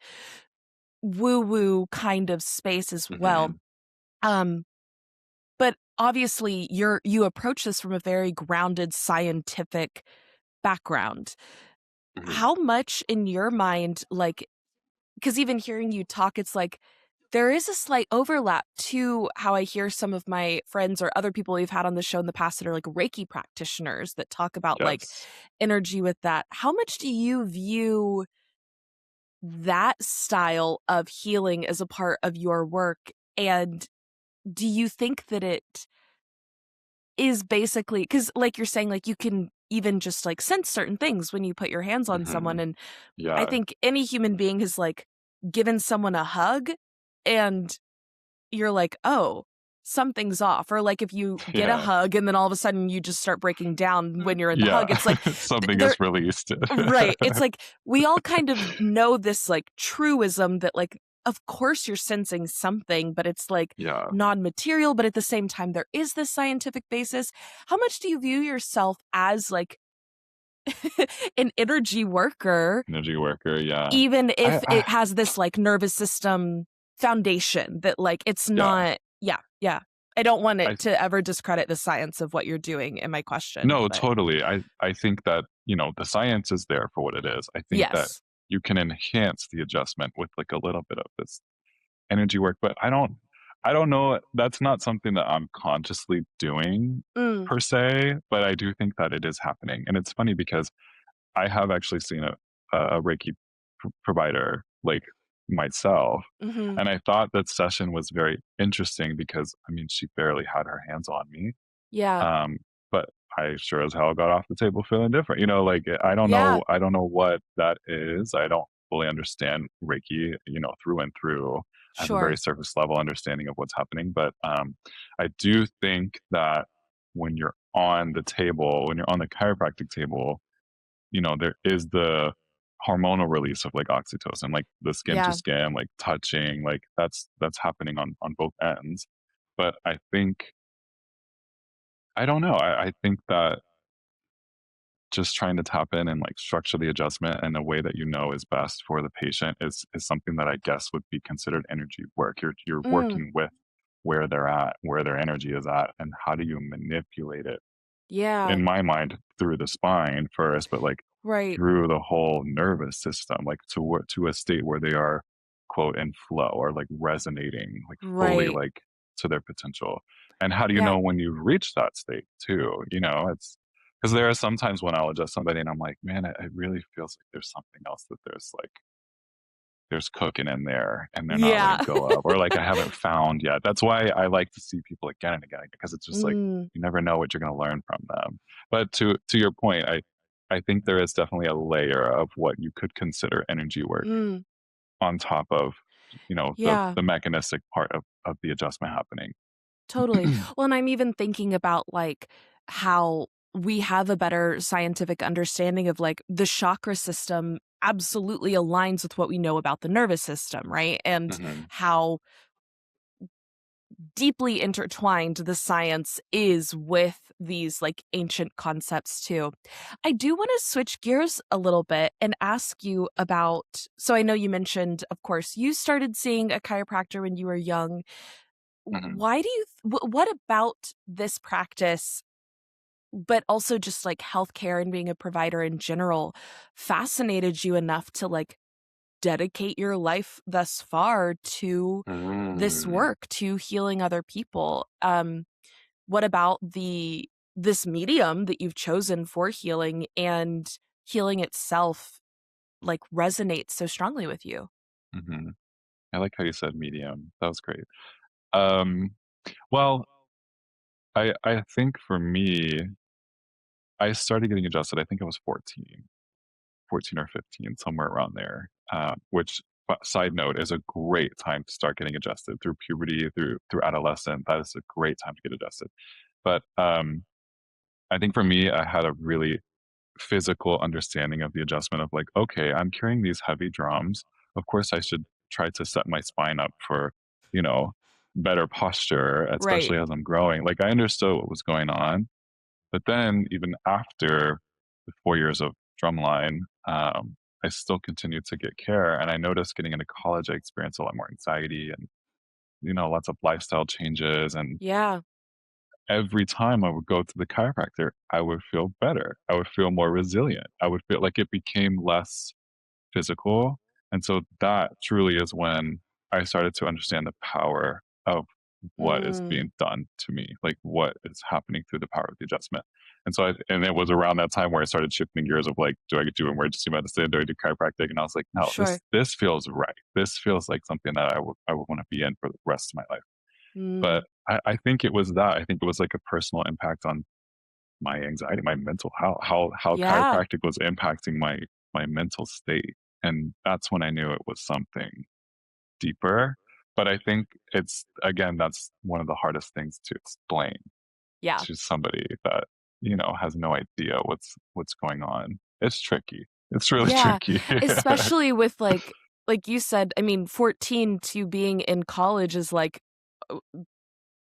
woo-woo kind of space as well. Mhm, Um, but obviously you approach this from a very grounded scientific background. mhm, How much in your mind, like, because even hearing you talk, it's like there is a slight overlap to how I hear some of my friends or other people we've had on the show in the past that are like Reiki practitioners that talk about like yes. energy with that. How much do you view that style of healing as a part of your work? And do you think that it is basically because, like you're saying, like you can even just like sense certain things when you put your hands on someone. Mhm. And I Yeah, think any human being has like given someone a hug and you're like, oh, something's off. Or like if you get a yeah, hug and then all of a sudden you just start breaking down when you're in the yeah. hug, it's like Something there is released. right. It's like we all kind of know this like truism that like of course you're sensing something, but it's like Yeah, non-material, but at the same time there is this scientific basis. How much do you view yourself as like an energy worker, energy worker, yeah. even I if I it has this like nervous system foundation that like it's yeah, not yeah. I don't want it I to ever discredit the science of what you're doing in my question, no, but totally. I think that, the science is there for what it is. I think that yes. you can enhance the adjustment with, like, a little bit of this energy work, but I don't know, that's not something that I'm consciously doing Mm, per se, but I do think that it is happening, and it's funny because I have actually seen a Reiki provider, like, myself, mhm. and I thought that session was very interesting because, I mean, she barely had her hands on me, Yeah. but I sure as hell got off the table feeling different, like, Yeah, I don't know what that is, I don't fully understand Reiki, through and through. I have a very sure. surface level understanding of what's happening, but, I do think that when you're on the table, when you're on the chiropractic table, there is the hormonal release of like oxytocin, like the skin to Yeah. skin, like touching, like that's happening on both ends. But I think I don't know. I think that just trying to tap in and like structure the adjustment in a way that is best for the patient is something that I guess would be considered energy work. You're Mm, working with where they're at, where their energy is at, and how do you manipulate it yeah, in my mind through the spine first, but like right, through the whole nervous system, like to a state where they are quote in flow or like resonating like fully right. like to their potential. And how do you Yeah. know when you've reached that state too? It's because there are sometimes when I'll adjust somebody and I'm like, man, it really feels like there's something else that there's cooking in there and they're not Yeah. letting go of, or like I haven't found yet. That's why I like to see people again and again because it's just like Mm, you never know what you're going to learn from them. But to your point, I think there is definitely a layer of what you could consider energy work mm, on top of the yeah, mechanistic part of the adjustment happening. totally. Well, and I'm even thinking about like how we have a better scientific understanding of like the chakra system absolutely aligns with what we know about the nervous system, right? And Hmm. how deeply intertwined the science is with these like ancient concepts too. I do want to switch gears a little bit and ask you about so I know you mentioned of course you started seeing a chiropractor when you were young. Hmm. Why do you what about this practice but also just like healthcare and being a provider in general fascinated you enough to like dedicate your life thus far to this Mm. work, to healing other people. What about this medium that you've chosen for healing and healing itself like resonates so strongly with you? Hmm. I like how you said medium. That was great. Um, well, I think for me, I started getting adjusted. I think I was 14 or 15, somewhere around there, which side note, is a great time to start getting adjusted through puberty, through adolescent. That is a great time to get adjusted. But I think for me, I had a really physical understanding of the adjustment of like, okay, I'm carrying these heavy drums. Of course, I should try to set my spine up for, you know, better posture, Right. especially as I'm growing. Like I understood what was going on. But then even after the 4 years of drumline, I still continued to get care. And I noticed getting into college, I experienced a lot more anxiety and, lots of lifestyle changes. And Yeah. every time I would go to the chiropractor, I would feel better. I would feel more resilient. I would feel like it became less physical. And so that truly is when I started to understand the power of what is Mm. being done to me, like what is happening through the power of the adjustment. And so and it was around that time where I started shifting gears of like, do I do emergency medicine? Do I do chiropractic? And I was like, no, Sure. this feels right. This feels like something that I would want to be in for the rest of my life. Mm. But I think it was that. I think it was like a personal impact on my anxiety, my mental how Yeah. chiropractic was impacting my mental state. And that's when I knew it was something deeper. But I think it's again, that's one of the hardest things to explain Yeah. to somebody that, has no idea what's going on. It's tricky. It's really Yeah. tricky. Especially with like you said, I mean, 14 to being in college is like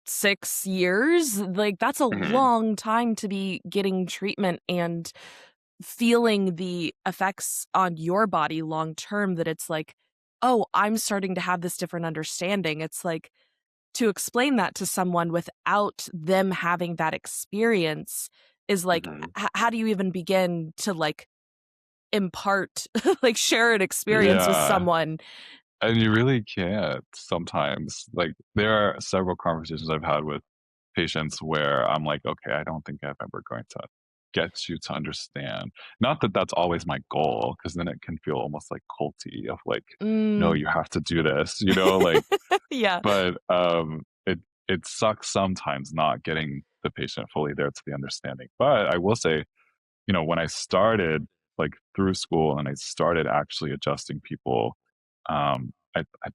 6 years. Like that's a Mhm, long time to be getting treatment and feeling the effects on your body long term that it's like, "Oh, I'm starting to have this different understanding." It's like to explain that to someone without them having that experience is like, mhm. how do you even begin to like impart like share an experience with Yeah. someone? And you really can't sometimes. Like, there are several conversations I've had with patients where I'm like, okay, I don't think I'm ever going to get you to understand. Not that that's always my goal, because then it can feel almost like culty of like, no, Mm. you have to do this, like, Yeah. but it sucks sometimes not getting the patient fully there to the understanding. But I will say, when I started like through school and I started actually adjusting people, I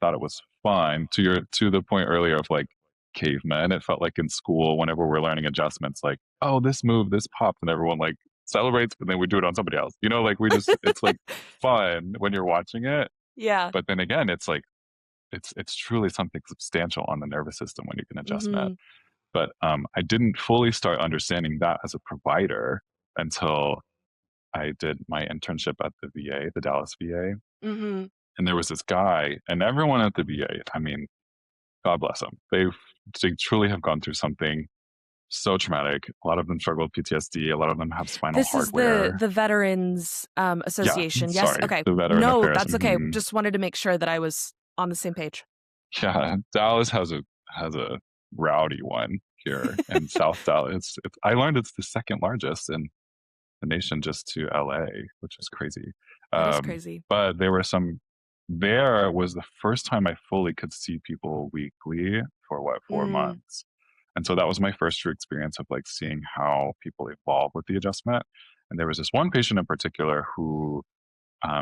thought it was fun. To the point earlier of like cavemen, it felt like in school whenever we're learning adjustments, like, oh, this move, this popped, and everyone like celebrates, but then we do it on somebody else. Like we just it's like fun when you're watching it. Yeah. But then again, it's like it's truly something substantial on the nervous system when you can adjust that. Mhm. But I didn't fully start understanding that as a provider until I did my internship at the VA, the Dallas VA. Mhm. And there was this guy, and everyone at the VA, I mean, God bless them. They truly have gone through something so traumatic. A lot of them struggle with PTSD. A lot of them have spinal This is the hardware. Veterans, Yeah, Association, yes? sorry, Okay. the Veteran No, Affairs. that's okay. Mhm. Just wanted to make sure that I was on the same page. Yeah, Dallas has a rowdy one here in South Dallas. I learned it's the second largest in the nation, just to LA, which is crazy. That is Um, crazy. but there was the first time I fully could see people weekly for what, four Mm. months. And so that was my first true experience of like seeing how people evolve with the adjustment. And there was this one patient in particular who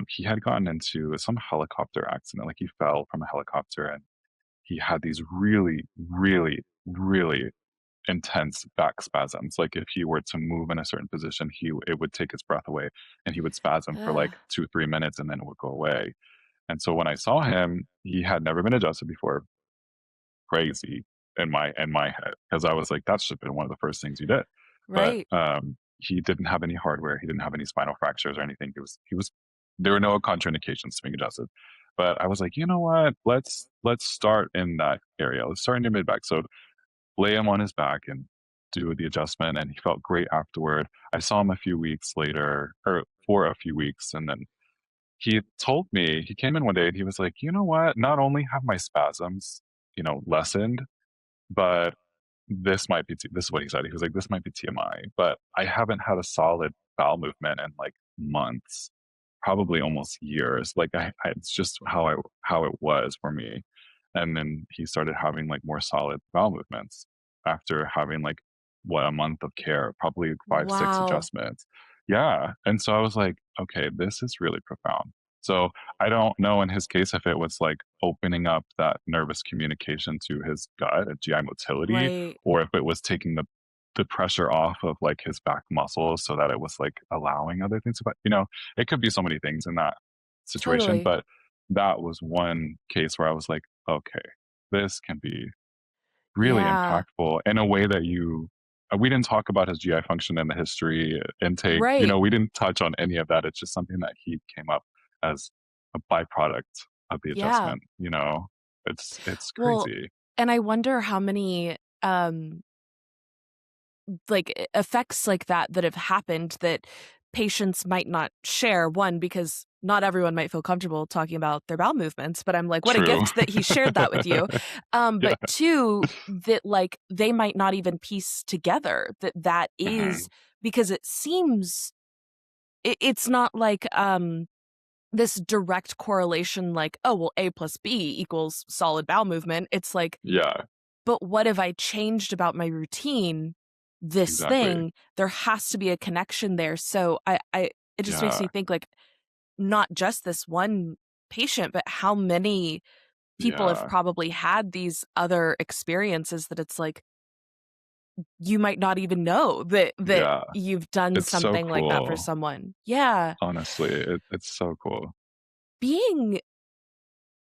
he had gotten into some helicopter accident. Like he fell from a helicopter and he had these really, really, really intense back spasms. Like if he were to move in a certain position, it would take his breath away, and he would spasm for Ugh. like 2 3 minutes, and then it would go away. And so when I saw him, he had never been adjusted before. Crazy in my head, because I was like, that should have been one of the first things you did. But Right. he didn't have any hardware. He didn't have any spinal fractures or anything. He was there were no contraindications to being adjusted. But I was like, you know what? Let's start in that area. Let's start in your mid back. So lay him on his back and do the adjustment, and he felt great afterward. I saw him a few weeks later, or for a few weeks, and then he came in one day and he was like, you know what? Not only have my spasms, lessened, but this is what he said. He was like, this might be TMI, but I haven't had a solid bowel movement in like months, probably almost years. Like it's just how it was for me. And then he started having like more solid bowel movements after having like a month of care, probably 5 6 Wow. adjustments. Yeah. And so I was like, okay, this is really profound. So I don't know in his case if it was like opening up that nervous communication to his gut, GI motility, Right. or if it was taking the pressure off of like his back muscles so that it was like allowing other things to, but it could be so many things in that situation. Totally. But that was one case where I was like, okay, this can be really Yeah. impactful in a way that we didn't talk about his GI function and the history intake. Right. We didn't touch on any of that. It's just something that he came up as a byproduct of the Yeah. adjustment. It's Well, crazy. and I wonder how many effects like that have happened that patients might not share. One, because not everyone might feel comfortable talking about their bowel movements, but I'm like, what a True. gift that he shared that with you. Yeah. But two, that like they might not even piece together that Hmm. is, because it seems it's not like this direct correlation, like, oh well, A plus B equals solid bowel movement. It's like, Yeah, but what have I changed about my routine? This exactly. thing, there has to be a connection there. So it just makes Yeah, me think, like, not just this one patient, but how many people have yeah, probably had these other experiences that it's like you might not even know that yeah. you've done It's so something like that for cool. someone. Yeah. Honestly, it's so cool. Being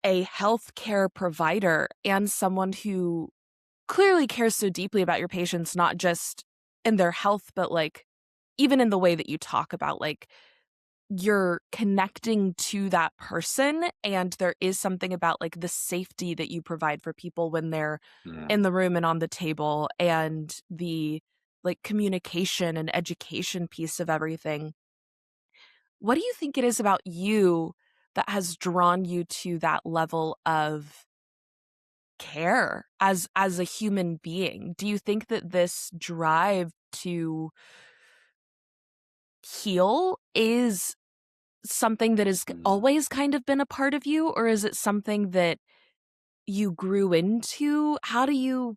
a healthcare provider and someone who clearly cares so deeply about your patients, not just in their health, but like even in the way that you talk about, like, you're connecting to that person, and there is something about like the safety that you provide for people when they're Mm. in the room and on the table, and the like communication and education piece of everything. What do you think it is about you that has drawn you to that level of care as a human being? Do you think that this drive to heal is something that has Mm. always kind of been a part of you, or is it something that you grew into? How do you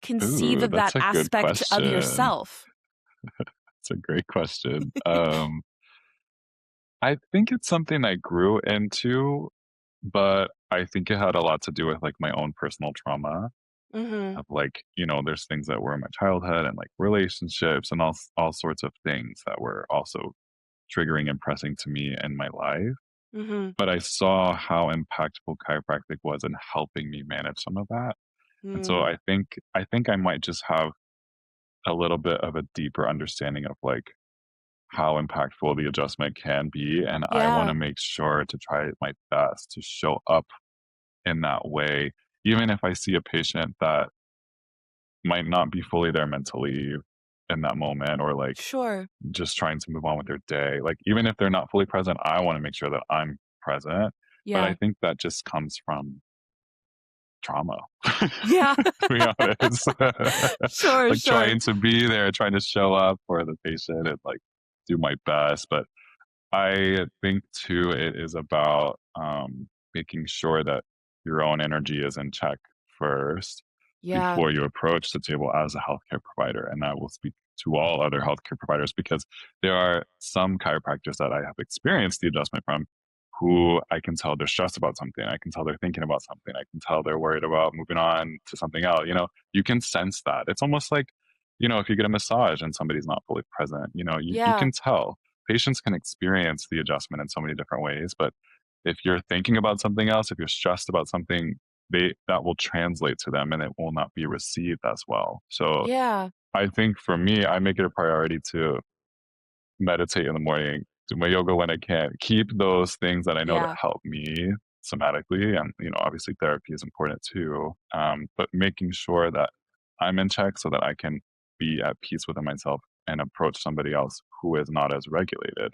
conceive Ooh, of that that's a good aspect of question. yourself? It's a great question. I think it's something I grew into, but I think it had a lot to do with like my own personal trauma Mhm. of like, there's things that were in my childhood and like relationships and all sorts of things that were also triggering and pressing to me in my life. Mhm. But I saw how impactful chiropractic was in helping me manage some of that. And so Mm. I think I might just have a little bit of a deeper understanding of like how impactful the adjustment can be. And I want Yeah. to make sure to try my best to show up in that way, even if I see a patient that might not be fully there mentally in that moment or like Sure. just trying to move on with their day. Like, even if they're not fully present, I want to make sure that I'm present. But I Yeah. think that just comes from trauma, to Yeah. be honest. Sure, Like sure. trying to be there, trying to show up for the patient and like do my best. But I think too, it is about making sure that your own energy is in check first Yeah. before you approach the table as a healthcare provider. And I will speak to all other healthcare providers because there are some chiropractors that I have experienced the adjustment from who I can tell they're stressed about something. I can tell they're thinking about something. I can tell they're worried about moving on to something else. You can sense that. It's almost like, if you get a massage and somebody's not fully present, you Yeah. can tell. Patients can experience the adjustment in so many different ways, but if you're thinking about something else, if you're stressed about something, that will translate to them and it will not be received as well. So Yeah. I think for me, I make it a priority to meditate in the morning, do my yoga when I can, keep those things that I know that Yeah. help me somatically. And, obviously therapy is important too. But making sure that I'm in check so that I can be at peace within myself and approach somebody else who is not as regulated.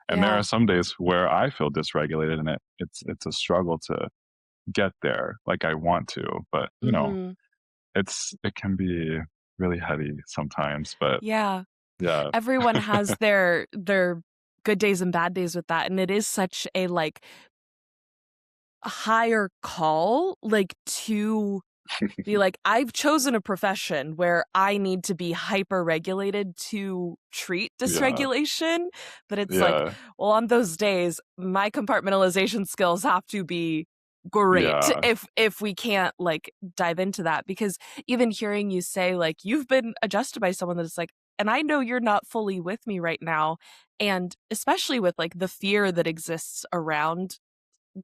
And there are Yeah. some days where I feel dysregulated and it's a struggle to get there like I want to, but Mhm. it can be really heavy sometimes, but Yeah. yeah. Everyone has their good days and bad days with that, and it is such a, like, a higher call, like, to be like, I've chosen a profession where I need to be hyper regulated to treat Yeah. dysregulation. But it's like, Yeah. well, on those days, my compartmentalization skills have to be great Yeah. if we can't like dive into that. Because even hearing you say like you've been adjusted by someone that's like, and I know you're not fully with me right now, and especially with like the fear that exists around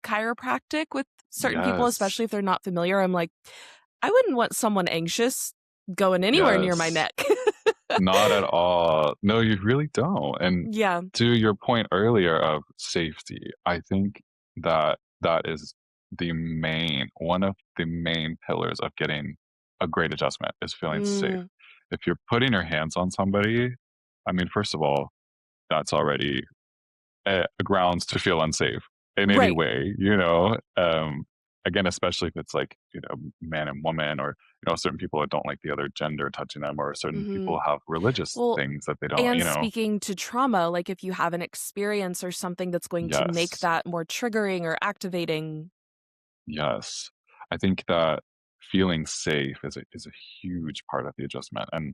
chiropractic with certain people, Yes. especially if they're not familiar, I'm like, I wouldn't want someone anxious going anywhere near my Yes. neck. Not at all. No, you really don't. And Yeah. to your point earlier of safety, I think that that is one of the main pillars of getting a great adjustment is feeling safe. Mm, If you're putting your hands on somebody, I mean, first of all, that's already grounds to feel unsafe in any right. way, again, especially if it's like, man and woman, or, certain people that don't like the other gender touching them, or certain Hmm. people have religious Well, things that they don't, and speaking to trauma, like if you have an experience or something that's going to make yes, that more triggering or activating. yes. I think that feeling safe is a huge part of the adjustment. And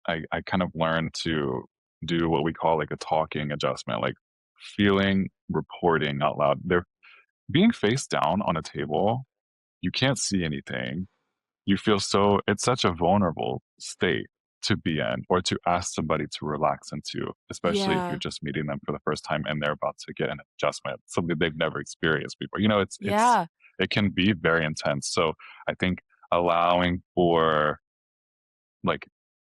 I kind of learned to do what we call like a talking adjustment, like feeling, reporting out loud. They're being face down on a table, you can't see anything. You feel it's such a vulnerable state to be in, or to ask somebody to relax into, especially if you're Yeah. just meeting them for the first time and they're about to get an adjustment, something they've never experienced before. Yeah. It can be very intense. So I think allowing for like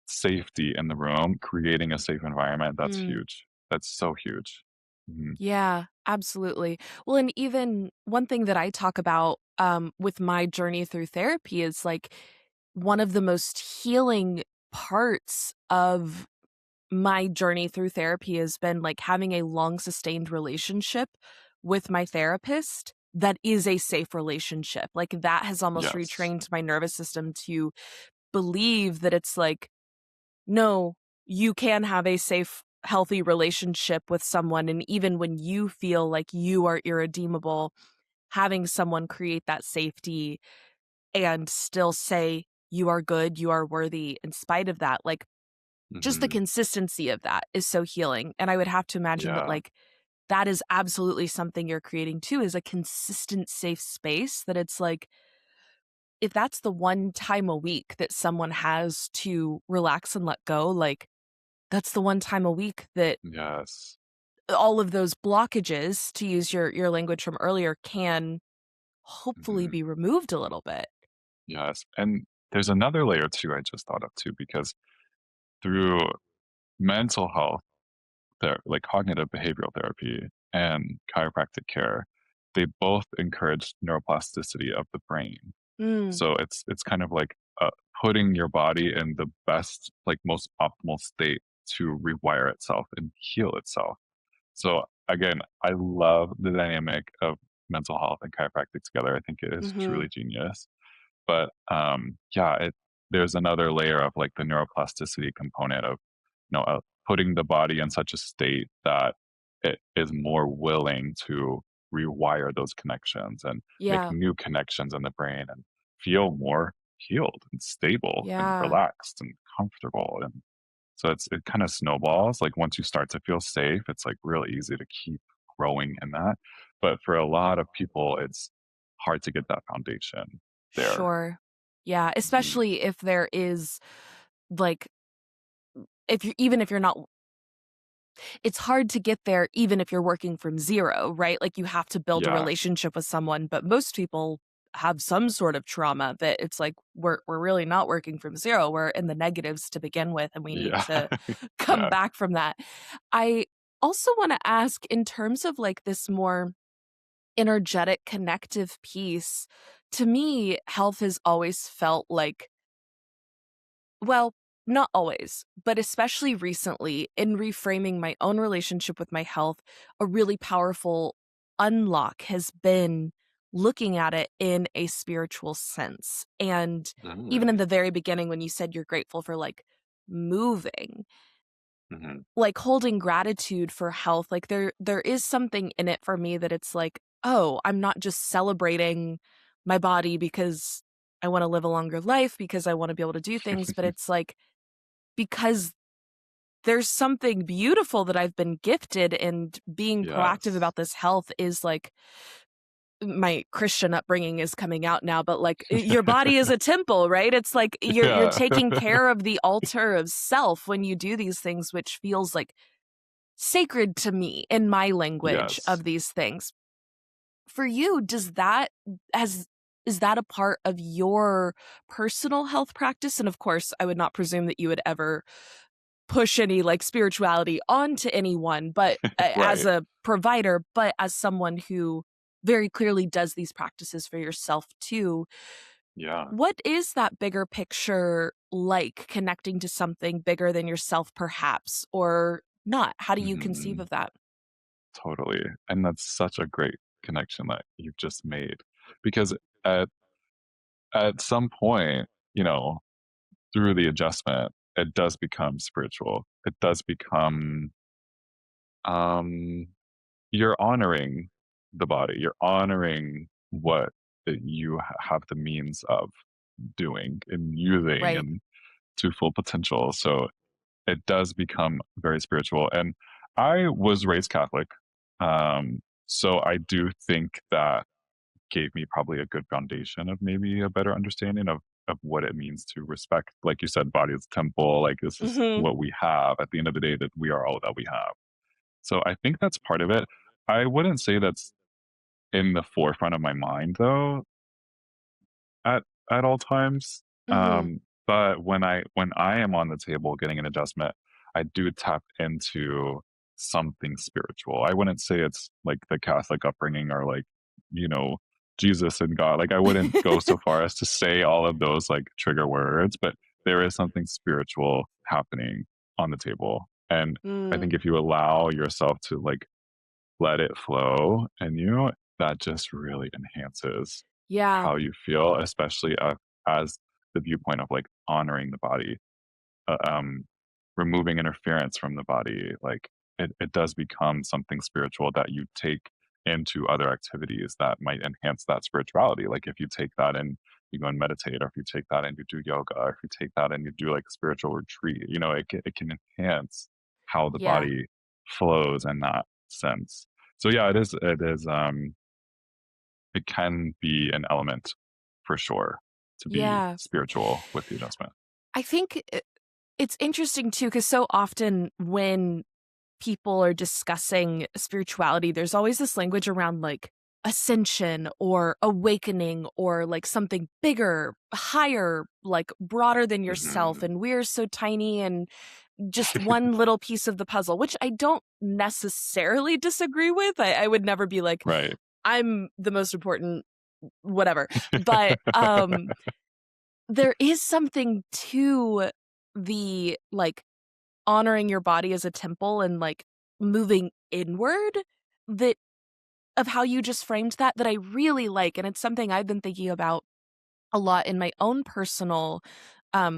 safety in the room, creating a safe environment, that's Mm. huge. That's so huge. Mhm. Yeah, absolutely. Well, and even one thing that I talk about with my journey through therapy is like one of the most healing parts of my journey through therapy has been like having a long sustained relationship with my therapist that is a safe relationship. Like that has almost Yes. retrained my nervous system to believe that it's like, no, you can have a safe, healthy relationship with someone. And even when you feel like you are irredeemable, having someone create that safety and still say, you are good, you are worthy in spite of that, like just the Hmm. consistency of that is so healing. And I would have to imagine that, Yeah. like, that is absolutely something you're creating too, is a consistent safe space that it's like, if that's the one time a week that someone has to relax and let go, like, that's the one time a week that Yes. all of those blockages, to use your language from earlier, can hopefully Hmm. be removed a little bit. Yes. And there's another layer too, I just thought of too, because through mental health, like cognitive behavioral therapy and chiropractic care, they both encourage neuroplasticity of the brain. Mm, So it's kind of like putting your body in the best, like most optimal state to rewire itself and heal itself. So again, I love the dynamic of mental health and chiropractic together. I think it is mhm. truly genius. But yeah, there's another layer of like the neuroplasticity component of putting the body in such a state that it is more willing to rewire those connections and make Yeah, new connections in the brain and feel more healed and stable and yeah, relaxed and comfortable. And so it kind of snowballs. Like once you start to feel safe, it's like real easy to keep growing in that. But for a lot of people, it's hard to get that foundation there. sure. Yeah, Mhm. especially if there is, like, if you're not, it's hard to get there even if you're working from 0, right? Like, you have to build a Yeah. relationship with someone, but most people have some sort of trauma that it's like, we're really not working from 0, we're in the negatives to begin with, and we need Yeah. to come Yeah. back from that. I also wanna ask, in terms of, like, this more energetic, connective piece, to me, health has always felt like, well, not always, but especially recently in reframing my own relationship with my health, a really powerful unlock has been looking at it in a spiritual sense. And even in Mm. the very beginning, when you said you're grateful for like moving, Mhm. like holding gratitude for health, like there is something in it for me that it's like, oh, I'm not just celebrating my body because I want to live a longer life, because I want to be able to do things, but it's like, because there's something beautiful that I've been gifted, and being proactive Yes. about this health is like, my Christian upbringing is coming out now, but like, your body is a temple, right? It's like you're Yeah. taking care of the altar of self when you do these things, which feels like sacred to me in my language Yes. of these things. For you, has is that a part of your personal health practice? And of course, I would not presume that you would ever push any like spirituality onto anyone, but as Right. a provider, but as someone who very clearly does these practices for yourself too, Yeah. what is that bigger picture like, connecting to something bigger than yourself, perhaps, or not? How do you conceive Mhm. of that? Totally. And that's such a great connection that you've just made. Because at at some point, you know, through the adjustment, it does become spiritual. It does become um you're honoring the body. You're honoring what you have the means of doing and using Right. and to full potential. So it does become very spiritual. And I was raised Catholic. So I do think that gave me probably a good foundation of maybe a better understanding of what it means to respect, like you said, body is temple, like this is Mhm. what we have at the end of the day, that we are all that we have. So I think that's part of it. I wouldn't say that's in the forefront of my mind though, at at all times. Mhm. But when I am on the table getting an adjustment, I do tap into something spiritual. I wouldn't say it's like the Catholic upbringing or like, you know, Jesus and God. Like I wouldn't go so far as to say all of those like trigger words, but there is something spiritual happening on the table. And I think Mm. if you allow yourself to like let it flow and that just really enhances Yeah. how you feel, especially as the viewpoint of like honoring the body, uh, um, removing interference from the body. Like it does become something spiritual that you take into other activities that might enhance that spirituality. Like if you take that and you go and meditate, or if you take that and you do yoga, or if you take that and you do like a spiritual retreat, it can enhance how the Yeah. body flows in that sense. So yeah, it can be an element for sure to be Yeah. spiritual with the adjustment. I think it's interesting too, because so often when people are discussing spirituality, there's always this language around like ascension or awakening, or like something bigger, higher, like broader than yourself. Mhm. And we're so tiny and just one little piece of the puzzle, which I don't necessarily disagree with. I would never be like, Right. I'm the most important, whatever. But there is something to the like honoring your body as a temple, and like moving inward, that of how you just framed that I really like, and it's something I've been thinking about a lot in my own personal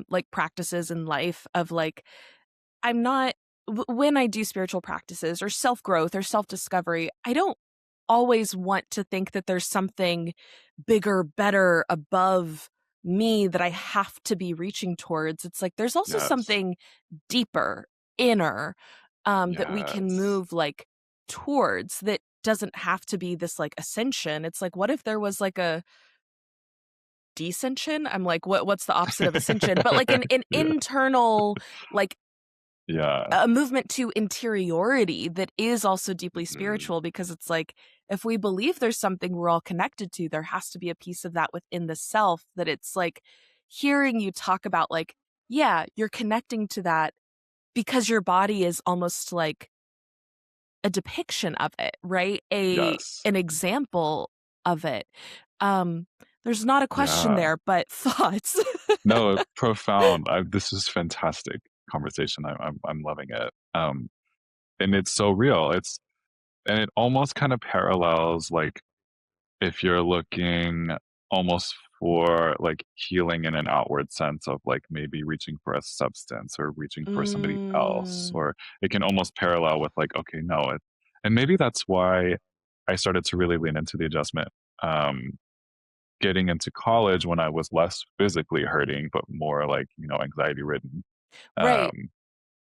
like practices in life, of like, I'm not when I do spiritual practices or self-growth or self-discovery, I don't always want to think that there's something bigger, better, above me that I have to be reaching towards. It's like there's also Yes. something deeper, inner, that we can Yes. move like towards, that doesn't have to be this like ascension. It's like, what if there was like a descension? I'm like, what's the opposite of ascension? But like an Yeah. internal, like Yeah. a movement to interiority that is also deeply Mhm. spiritual, because it's like, if we believe there's something we're all connected to, there has to be a piece of that within the self, that it's like hearing you talk about like, yeah, you're connecting to that because your body is almost like a depiction of it, right? Yes. An example of it. Um, there's not a question Yeah. there, but thoughts. No, profound. This is fantastic conversation. I'm loving it. And it's so real. And it almost kind of parallels like if you're looking almost for like healing in an outward sense of like maybe reaching for a substance or reaching for somebody else, Mm, or it can almost parallel with like, okay, no, and maybe that's why I started to really lean into the adjustment. Um, getting into college when I was less physically hurting, but more like, anxiety ridden, Right. um,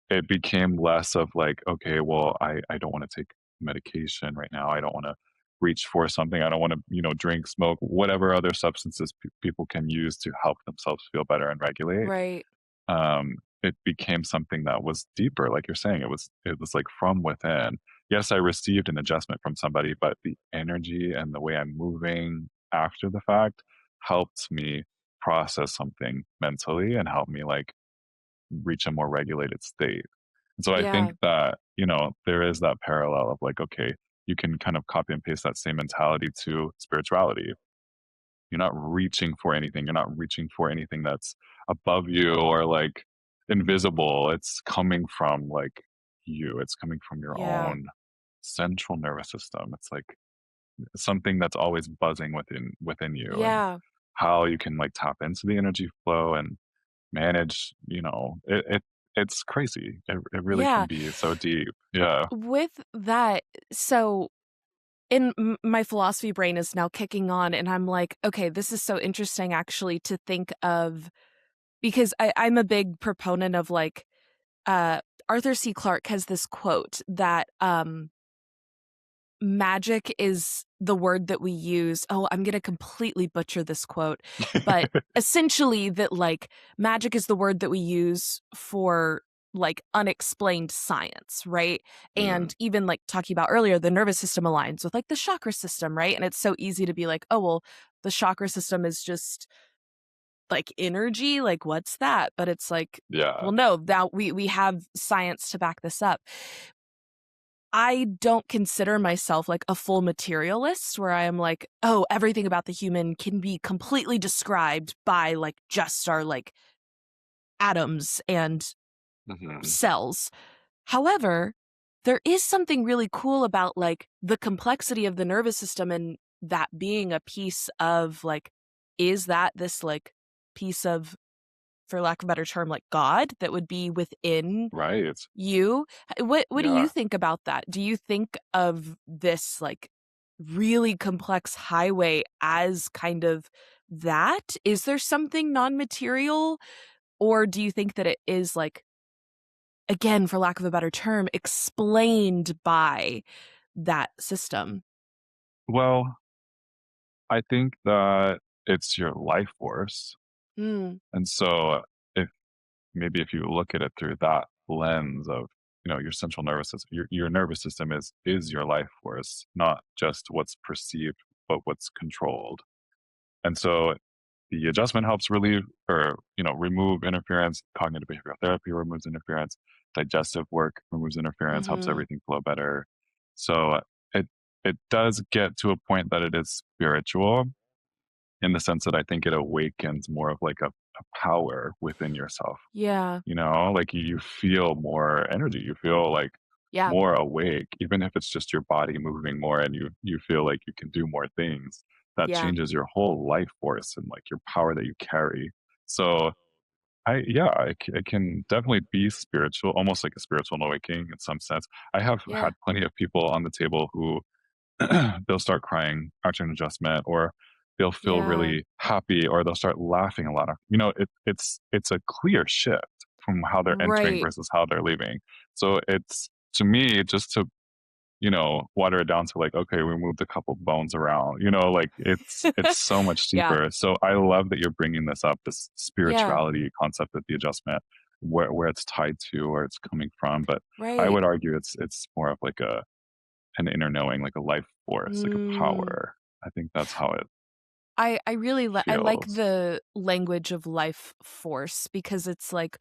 it became less of like, okay, well, I don't want to take medication right now. I don't want to reach for something. I don't want to, drink, smoke, whatever other substances people can use to help themselves feel better and regulate. Right. It became something that was deeper, like you're saying. It was like from within. Yes, I received an adjustment from somebody, but the energy and the way I'm moving after the fact helped me process something mentally and help me like reach a more regulated state. And so I think Yeah. that, there is that parallel of like, okay, you can kind of copy and paste that same mentality to spirituality. You're not reaching for anything. You're not reaching for anything that's above you or like invisible. It's coming from like you. It's coming from your Yeah. own central nervous system. It's like something that's always buzzing within you, and Yeah. how you can like tap into the energy flow and manage, it's crazy. It really can Yeah. be so deep. Yeah. With that, so my philosophy brain is now kicking on, and I'm like, okay, this is so interesting actually to think of, because I'm a big proponent of like, uh, Arthur C. Clarke has this quote that magic is the word that we use. Oh, I'm going to completely butcher this quote, but essentially that like magic is the word that we use for like unexplained science, right? Mm, And even like talking about earlier, the nervous system aligns with like the chakra system, right? And it's so easy to be like, oh, well, the chakra system is just like energy, like what's that? But it's like, yeah. well, no, that we have science to back this up. I don't consider myself like a full materialist where I am like, oh, everything about the human can be completely described by like just our like atoms and Hmm. cells. However, there is something really cool about like the complexity of the nervous system and that being a piece of like, is that this like piece of, for lack of a better term, like God that would be within Right. you? What do you Yeah. think about that? Do you think of this like really complex highway as kind of that? Is there something non-material, or do you think that it is like, again, for lack of a better term, explained by that system? Well, I think that it's your life force. Mm, And so if if you look at it through that lens of, your central nervous system, your nervous system is your life force, not just what's perceived, but what's controlled. And so the adjustment helps relieve or, remove interference. Cognitive behavioral therapy removes interference. Digestive work removes interference, helps mhm. everything flow better. So it does get to a point that it is spiritual, in the sense that I think it awakens more of like a power within yourself. Yeah. Like you feel more energy, you feel like Yeah. more awake, even if it's just your body moving more and you feel like you can do more things. That Yeah. changes your whole life force and like your power that you carry. So it can definitely be spiritual, almost like a spiritual awakening in some sense. I have Yeah. had plenty of people on the table who they'll start crying after an adjustment, or they'll feel Yeah. really happy, or they'll start laughing a lot. It's a clear shift from how they're entering Right. versus how they're leaving. So it's, to me, just to, water it down to like, okay, we moved a couple bones around, like it's so much Yeah. deeper. So I love that you're bringing this up, this Yeah. spirituality concept of the adjustment, where it's tied to, or it's coming from. But I Right. would argue it's more of like an inner knowing, like a life force, like a Mm. power. I think that's how it I really I like feels. the language of life force, because it's like,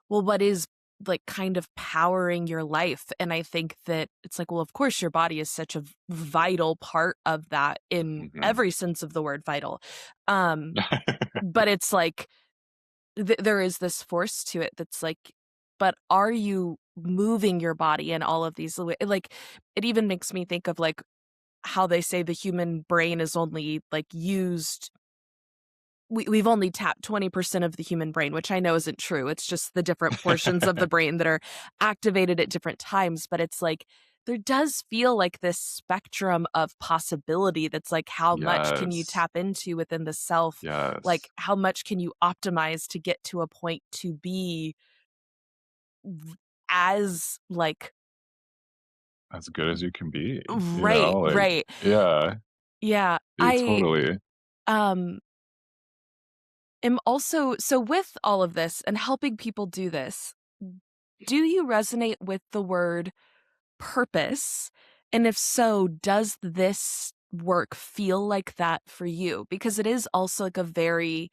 well, what is like kind of powering your life? And I think that it's like, well, of course your body is such a vital part of that in Mhm. every sense of the word vital. Um, but it's like there is this force to it that's like, but are you moving your body in all of these like, it even makes me think of like how they say the human brain is only like used, we've only tapped 20% of the human brain, which I know isn't true. It's just the different portions of the brain that are activated at different times. But it's like there does feel like this spectrum of possibility that's like, how much can you Yes. tap into within the self? Yes. Like, how much can you optimize to get to a point to be as like As good as you can be, right, like, right. yeah, Yeah. totally. Um am also so with all of this and helping people do this, do you resonate with the word purpose? And if so, does this work feel like that for you? Because it is also like a very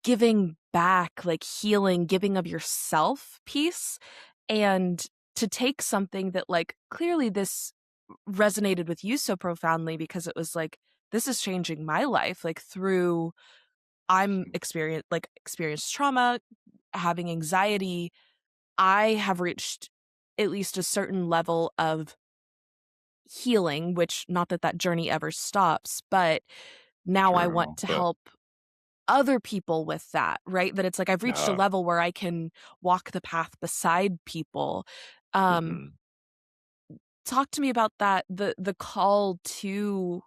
giving back, like healing, giving of yourself piece. And to take something that, like, clearly this resonated with you so profoundly because it was like, this is changing my life, like through experienced trauma, having anxiety. I have reached at least a certain level of healing, which not that that journey ever stops, but now I want True, to but help other people with that, right? That it's like I've reached a yeah, level where I can walk the path beside people. Um, mhm, talk to me about that, the call to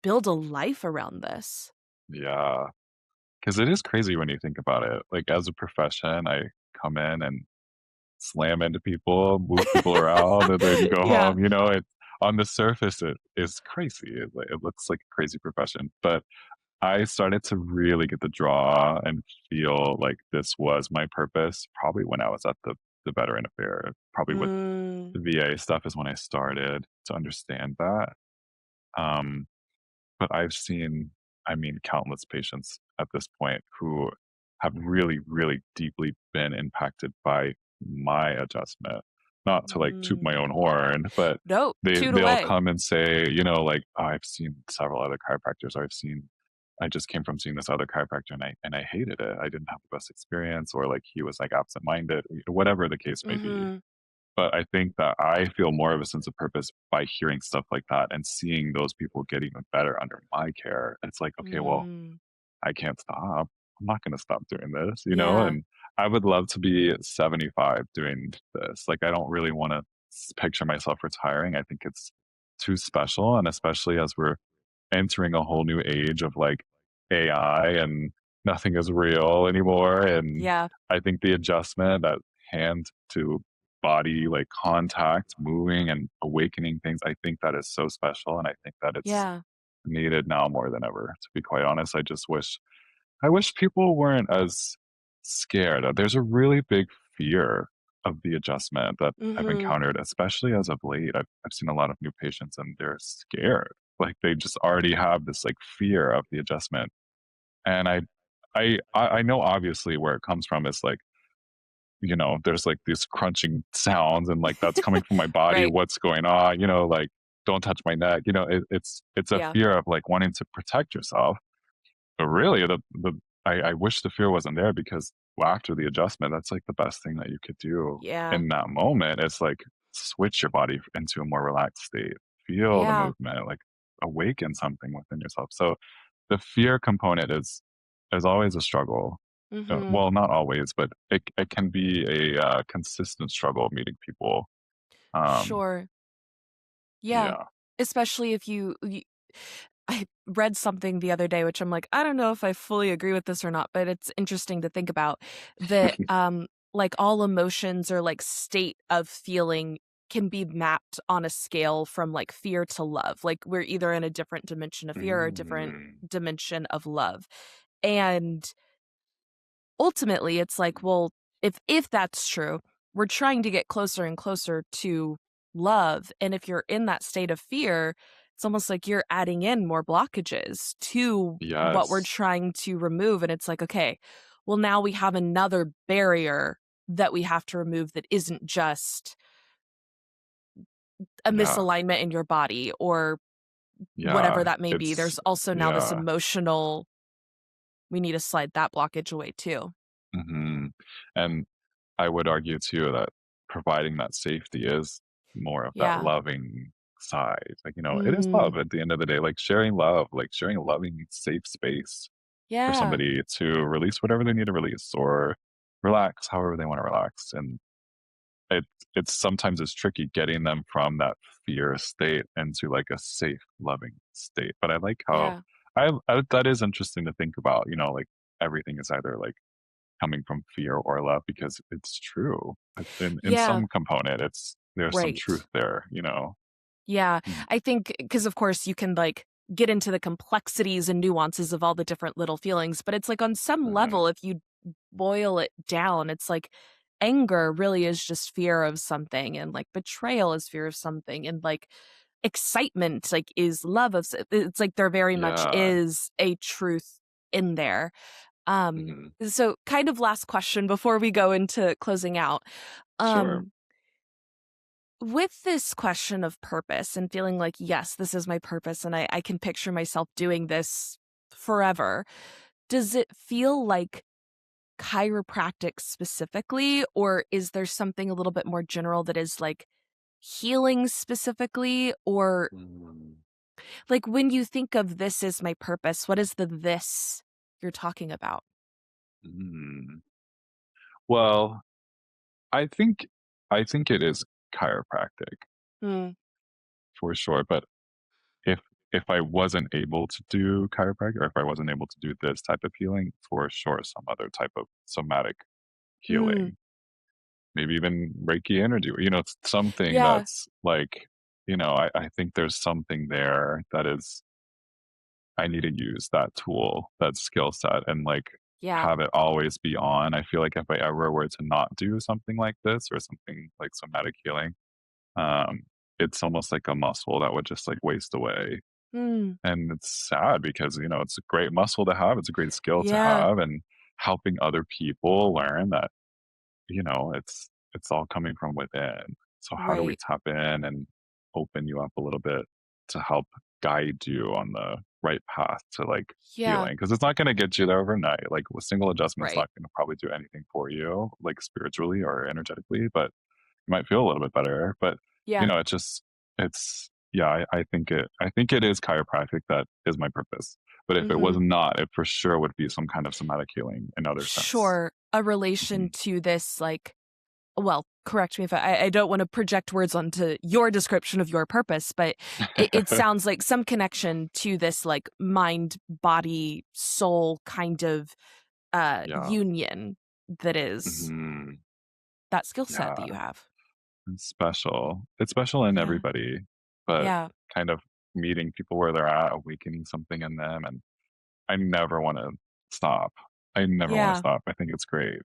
build a life around this. yeah, because it is crazy when you think about it, like, as a profession, I come in and slam into people, move people around, and then go Yeah. home, it on the surface, it is crazy, it looks like a crazy profession, but I started to really get the draw and feel like this was my purpose probably when I was at the Veteran Affair, probably with Mm, the VA stuff is when I started to understand that, um, but I've seen, I mean, countless patients at this point who have really, really deeply been impacted by my adjustment. Not to like toot my mm. own horn, but No, toot they'll away. come and say, like, oh, I've seen several other chiropractors, or I just came from seeing this other chiropractor and I hated it. I didn't have the best experience, or like he was like absent minded, whatever the case may be. Mhm. But I think that I feel more of a sense of purpose by hearing stuff like that and seeing those people get even better under my care. It's like, okay, well, Mm. I can't stop. I'm not going to stop doing this, Yeah. And I would love to be 75 doing this. Like, I don't really want to picture myself retiring. I think it's too special. And especially as we're entering a whole new age of like AI and nothing is real anymore. And Yeah. I think the adjustment, that hand to body, like contact, moving and awakening things, I think that is so special. And I think that it's Yeah. needed now more than ever, to be quite honest. I wish people weren't as scared. There's a really big fear of the adjustment that I've Mhm. encountered, especially as of late. I've seen a lot of new patients and they're scared. Like they just already have this like fear of the adjustment. And I know obviously where it comes from is like, there's like these crunching sounds and like that's coming from my body. Right. What's going on? Like, don't touch my neck. It's a Yeah. fear of like wanting to protect yourself, but really, I wish the fear wasn't there because after the adjustment, that's like the best thing that you could do Yeah. in that moment. It's like switch your body into a more relaxed state, feel the Yeah. movement, like awaken something within yourself. So the fear component is always a struggle. Mhm. Well, not always, but it can be a consistent struggle meeting people. Um, Sure. Yeah. yeah. Especially if I read something the other day, which I'm like, I don't know if I fully agree with this or not, but it's interesting to think about that, like all emotions or like state of feeling can be mapped on a scale from like fear to love. Like we're either in a different dimension of fear or a different Mm, dimension of love. And ultimately it's like, well, if that's true, we're trying to get closer and closer to love, and if you're in that state of fear, it's almost like you're adding in more blockages to what we're yes. trying to remove, and it's like, okay, well, now we have another barrier that we have to remove that isn't just a Yeah. misalignment in your body or whatever Yeah. that may be. It's, There's also now this yeah. emotional, we need to slide that blockage away too. Mhm. And I would argue too that providing that safety is more of that Yeah. loving side. Like, it is Mhm. love at the end of the day, like sharing love, like sharing a loving, safe space for Yeah. somebody to release whatever they need to release or relax however they want to relax. And it it's sometimes it's tricky getting them from that fear state into like a safe, loving state. But I like how Yeah. I that is interesting to think about, like everything is either like coming from fear or love because it's true. In Yeah. some component, there's some Right. truth there, Yeah. Mm, I think because, of course, you can like get into the complexities and nuances of all the different little feelings, but it's like on some mhm, level, if you boil it down, it's like anger really is just fear of something, and like betrayal is fear of something, and like excitement like is love of it's like there very much yeah, is a truth in there. mhm, So kind of last question before we go into closing out. sure. Um with this question of purpose and feeling like, yes, this is my purpose and I can picture myself doing this forever, does it feel like chiropractic specifically, or is there something a little bit more general that is like healing specifically? Or Mm, like when you think of this is my purpose, what is the this you're talking about? mm. Well, I think I think it is chiropractic Mm, for sure, but if if I wasn't able to do chiropractic or if I wasn't able to do this type of healing, for sure some other type of somatic mm, healing, maybe even Reiki energy, it's something yeah, that's like, I think there's something there that is I need to use that tool, that skill set, and like yeah, have it always be on. I feel like if I ever were to not do something like this or something like somatic healing, um, it's almost like a muscle that would just like waste away. mm, And it's sad because, it's a great muscle to have, it's a great skill to yeah, have, and helping other people learn that, it's all coming from within. So how do we right, tap in and open you up a little bit to help guide you on the right path to like yeah, healing? Because it's not going to get you there overnight. Like with single adjustment's right, not going to probably do anything for you, like spiritually or energetically, but you might feel a little bit better. But yeah, it's just it's yeah, I think it is chiropractic that is my purpose. But if it was mm-hmm. not, it for sure would be some kind of somatic healing in other sense. Sure, a relation Mhm. to this, like, well, correct me if I don't wanna project words onto your description of your purpose, but it sounds like some connection to this, like, mind, body, soul kind of, Yeah. union that is Mhm. that skill set that you Yeah. have. It's special. It's special in Yeah, everybody, but yeah, kind of meeting people where they're at, awakening something in them, and I never wanna stop. I never wanna yeah. stop. I think it's great.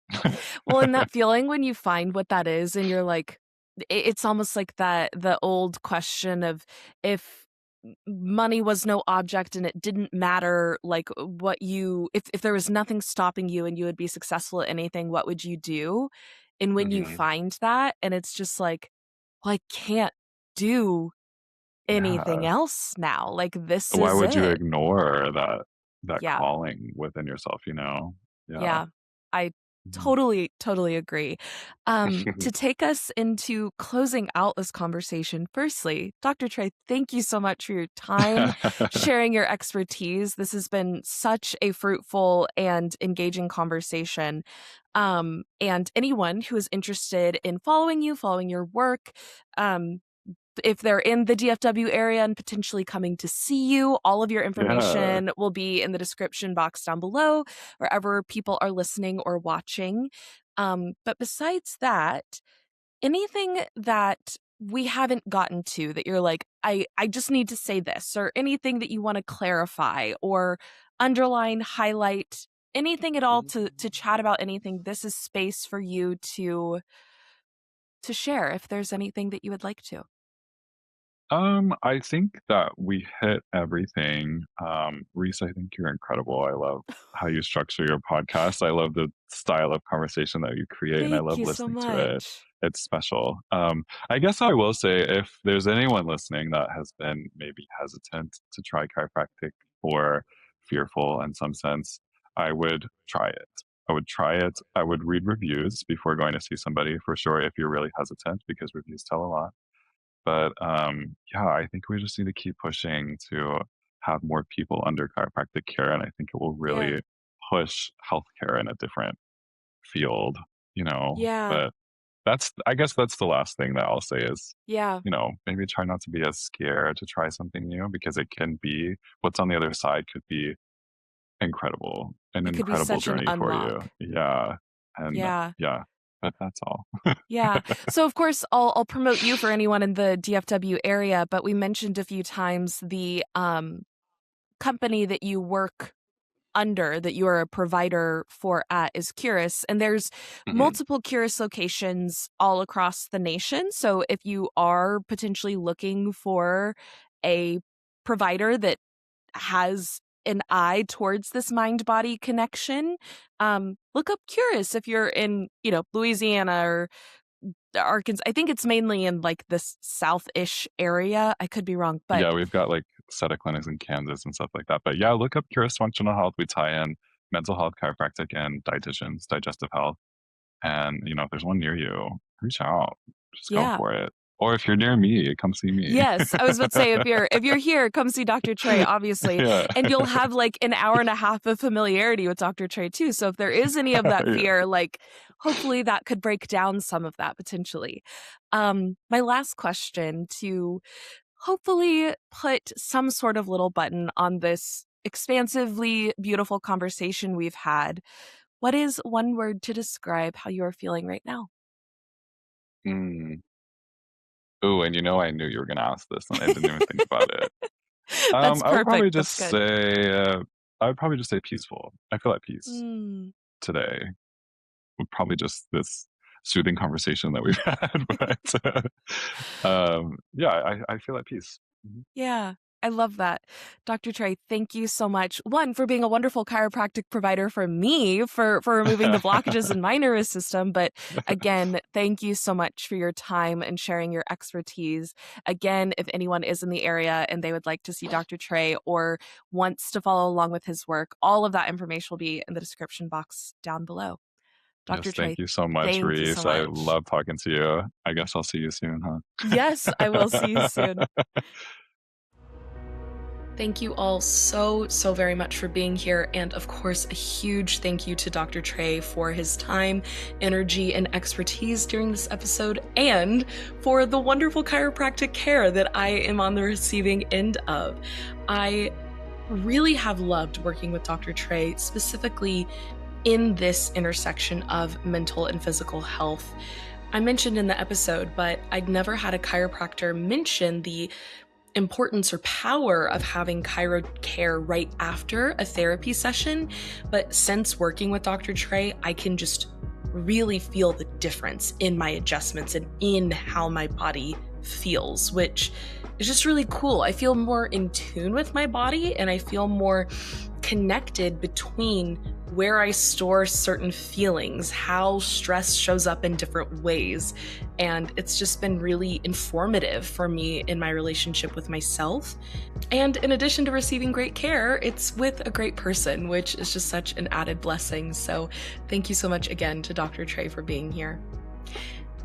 Well, and that feeling when you find what that is and you're like it's almost like that the old question of if money was no object and it didn't matter like what you if there was nothing stopping you and you would be successful at anything, what would you do? And when you Mhm. find that and it's just like, well, I can't do anything Yeah. else now. Like this Why is would you it. ignore that Yeah. calling within yourself? Yeah. Yeah, I Mhm. totally agree. To take us into closing out this conversation, firstly, Dr. Trey, thank you so much for your time, sharing your expertise. This has been such a fruitful and engaging conversation. And anyone who is interested in following you, following your work, um, if they're in the DFW area and potentially coming to see you, all of your Yeah. information will be in the description box down below, wherever people are listening or watching. But besides that, anything that we haven't gotten to that you're like, I just need to say this, or anything that you want to clarify or underline, highlight, anything at all to chat about anything, this is space for you to share if there's anything that you would like to. I think that we hit everything. Reese, I think you're incredible. I love how you structure your podcast. I love the style of conversation that you create, and I Thank love you so listening to it. much. It's special. I guess I will say if there's anyone listening that has been maybe hesitant to try chiropractic or fearful in some sense, I would try it. I would try it. I would read reviews before going to see somebody for sure if you're really hesitant because reviews tell a lot. But, yeah, I think we just need to keep pushing to have more people under chiropractic care, and I think it will Yeah. really push healthcare in a different field, Yeah. but I guess that's the last thing that I'll say is, Yeah. maybe try not to be as scared to try something new because it can be what's on the other side could be incredible, an It could be incredible such an journey for you. unlock. Yeah. And Yeah. yeah, but that's all. Yeah. So of course I'll promote you for anyone in the DFW area, but we mentioned a few times the company that you work under, that you are a provider for at, is Curus, and there's Mhm. multiple Curus locations all across the nation. So if you are potentially looking for a provider that has an eye towards this mind-body connection, look up Curus if you're in, Louisiana or Arkansas. I think it's mainly in like this south-ish area. I could be wrong, but Yeah, we've got like a set of clinics in Kansas and stuff like that. But yeah, look up Curious Functional Health. We tie in mental health, chiropractic, and dietitians, digestive health. And if there's one near you, reach out. Just go yeah. for it. Or if you're near me, come see me. Yes, I was about to say if you're here, come see Dr. Trey, obviously, Yeah. and you'll have like an hour and a half of familiarity with Dr. Trey too. So if there is any of that Yeah. fear, like hopefully that could break down some of that potentially. My last question, to hopefully put some sort of little button on this expansively beautiful conversation we've had. What is one word to describe how you are feeling right now? Mm. Ooh, and I knew you were going to ask this, and I didn't even think about it. That's I would probably perfect. That's just good. say, peaceful. I feel at peace Mm. today. Probably just this soothing conversation that we've had, but yeah, I feel at peace. Mhm. Yeah, I love that. Dr. Trey, thank you so much. One, for being a wonderful chiropractic provider for me, for removing the blockages in my nervous system. But again, thank you so much for your time and sharing your expertise. Again, if anyone is in the area and they would like to see Dr. Trey or wants to follow along with his work, all of that information will be in the description box down below. Dr. Yes, thank Trey, you so much, thank you so Reese. I much. love talking to you. I guess I'll see you soon, Yes, I will see you huh? soon. Thank you all so, so very much for being here. And of course, a huge thank you to Dr. Trey for his time, energy, and expertise during this episode, and for the wonderful chiropractic care that I am on the receiving end of. I really have loved working with Dr. Trey, specifically in this intersection of mental and physical health. I mentioned in the episode, but I'd never had a chiropractor mention the importance or power of having chiro care right after a therapy session. But since working with Dr. Trey, I can just really feel the difference in my adjustments and in how my body feels, which is just really cool. I feel more in tune with my body, and I feel more connected between where I store certain feelings, how stress shows up in different ways. And it's just been really informative for me in my relationship with myself. And in addition to receiving great care, it's with a great person, which is just such an added blessing. So thank you so much again to Dr. Trey for being here.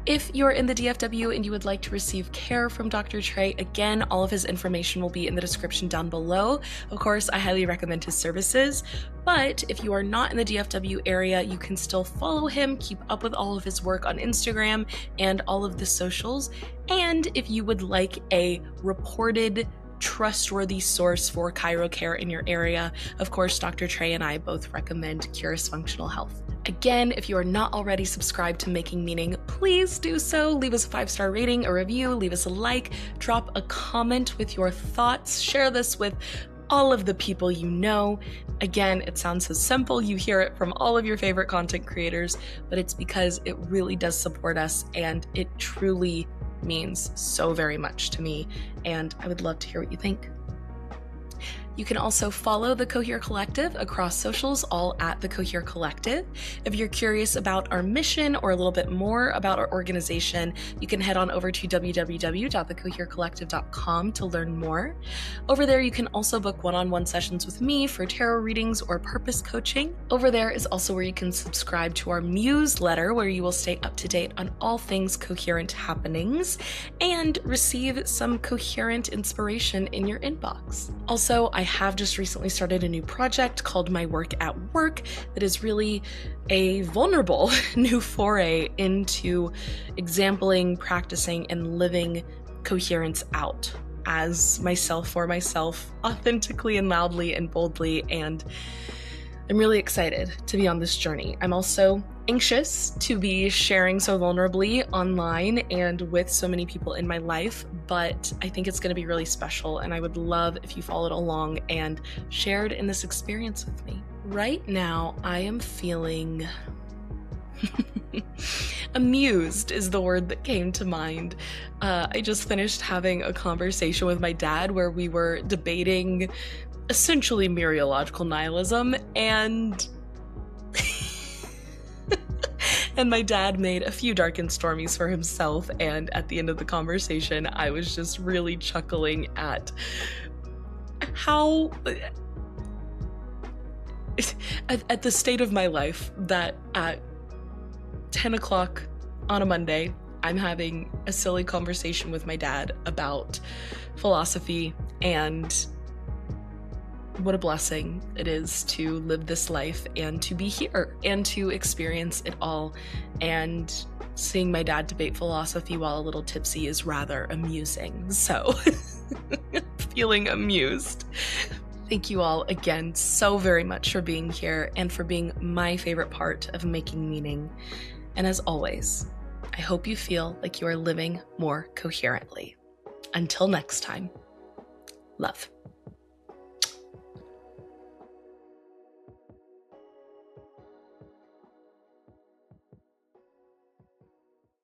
If you're in the DFW and you would like to receive care from Dr. Trey, again, all of his information will be in the description down below. Of course, I highly recommend his services. But if you are not in the DFW area, you can still follow him, keep up with all of his work on Instagram and all of the socials. And if you would like a reported, trustworthy source for chiro care in your area, of course, Dr. Trey and I both recommend Curus Functional Health. Again, if you are not already subscribed to Making Meaning, please do so. Leave us a 5-star rating, a review, leave us a like, drop a comment with your thoughts, share this with all of the people you know. Again, it sounds so simple. You hear it from all of your favorite content creators, but it's because it really does support us, and it truly means so very much to me, and I would love to hear what you think. You can also follow the Cohere Collective across socials, all at the Cohere Collective. If you're curious about our mission or a little bit more about our organization, you can head on over to www.thecoherecollective.com to learn more. Over there, you can also book one-on-one sessions with me for tarot readings or purpose coaching. Over there is also where you can subscribe to our newsletter, where you will stay up to date on all things coherent happenings and receive some coherent inspiration in your inbox. Also, I have just recently started a new project called My Work at Work that is really a vulnerable new foray into exampling, practicing, and living coherence out as myself for myself, authentically and loudly and boldly, and I'm really excited to be on this journey. I'm also anxious to be sharing so vulnerably online and with so many people in my life, but I think it's going to be really special, and I would love if you followed along and shared in this experience with me. Right now, I am feeling amused is the word that came to mind. I just finished having a conversation with my dad where we were debating essentially mereological nihilism, and and my dad made a few dark and stormies for himself, and at the end of the conversation I was just really chuckling at how at the state of my life that at 10 o'clock on a Monday I'm having a silly conversation with my dad about philosophy, and what a blessing it is to live this life and to be here and to experience it all. And seeing my dad debate philosophy while a little tipsy is rather amusing. So, feeling amused. Thank you all again so very much for being here and for being my favorite part of making meaning. And as always, I hope you feel like you are living more coherently. Until next time, love.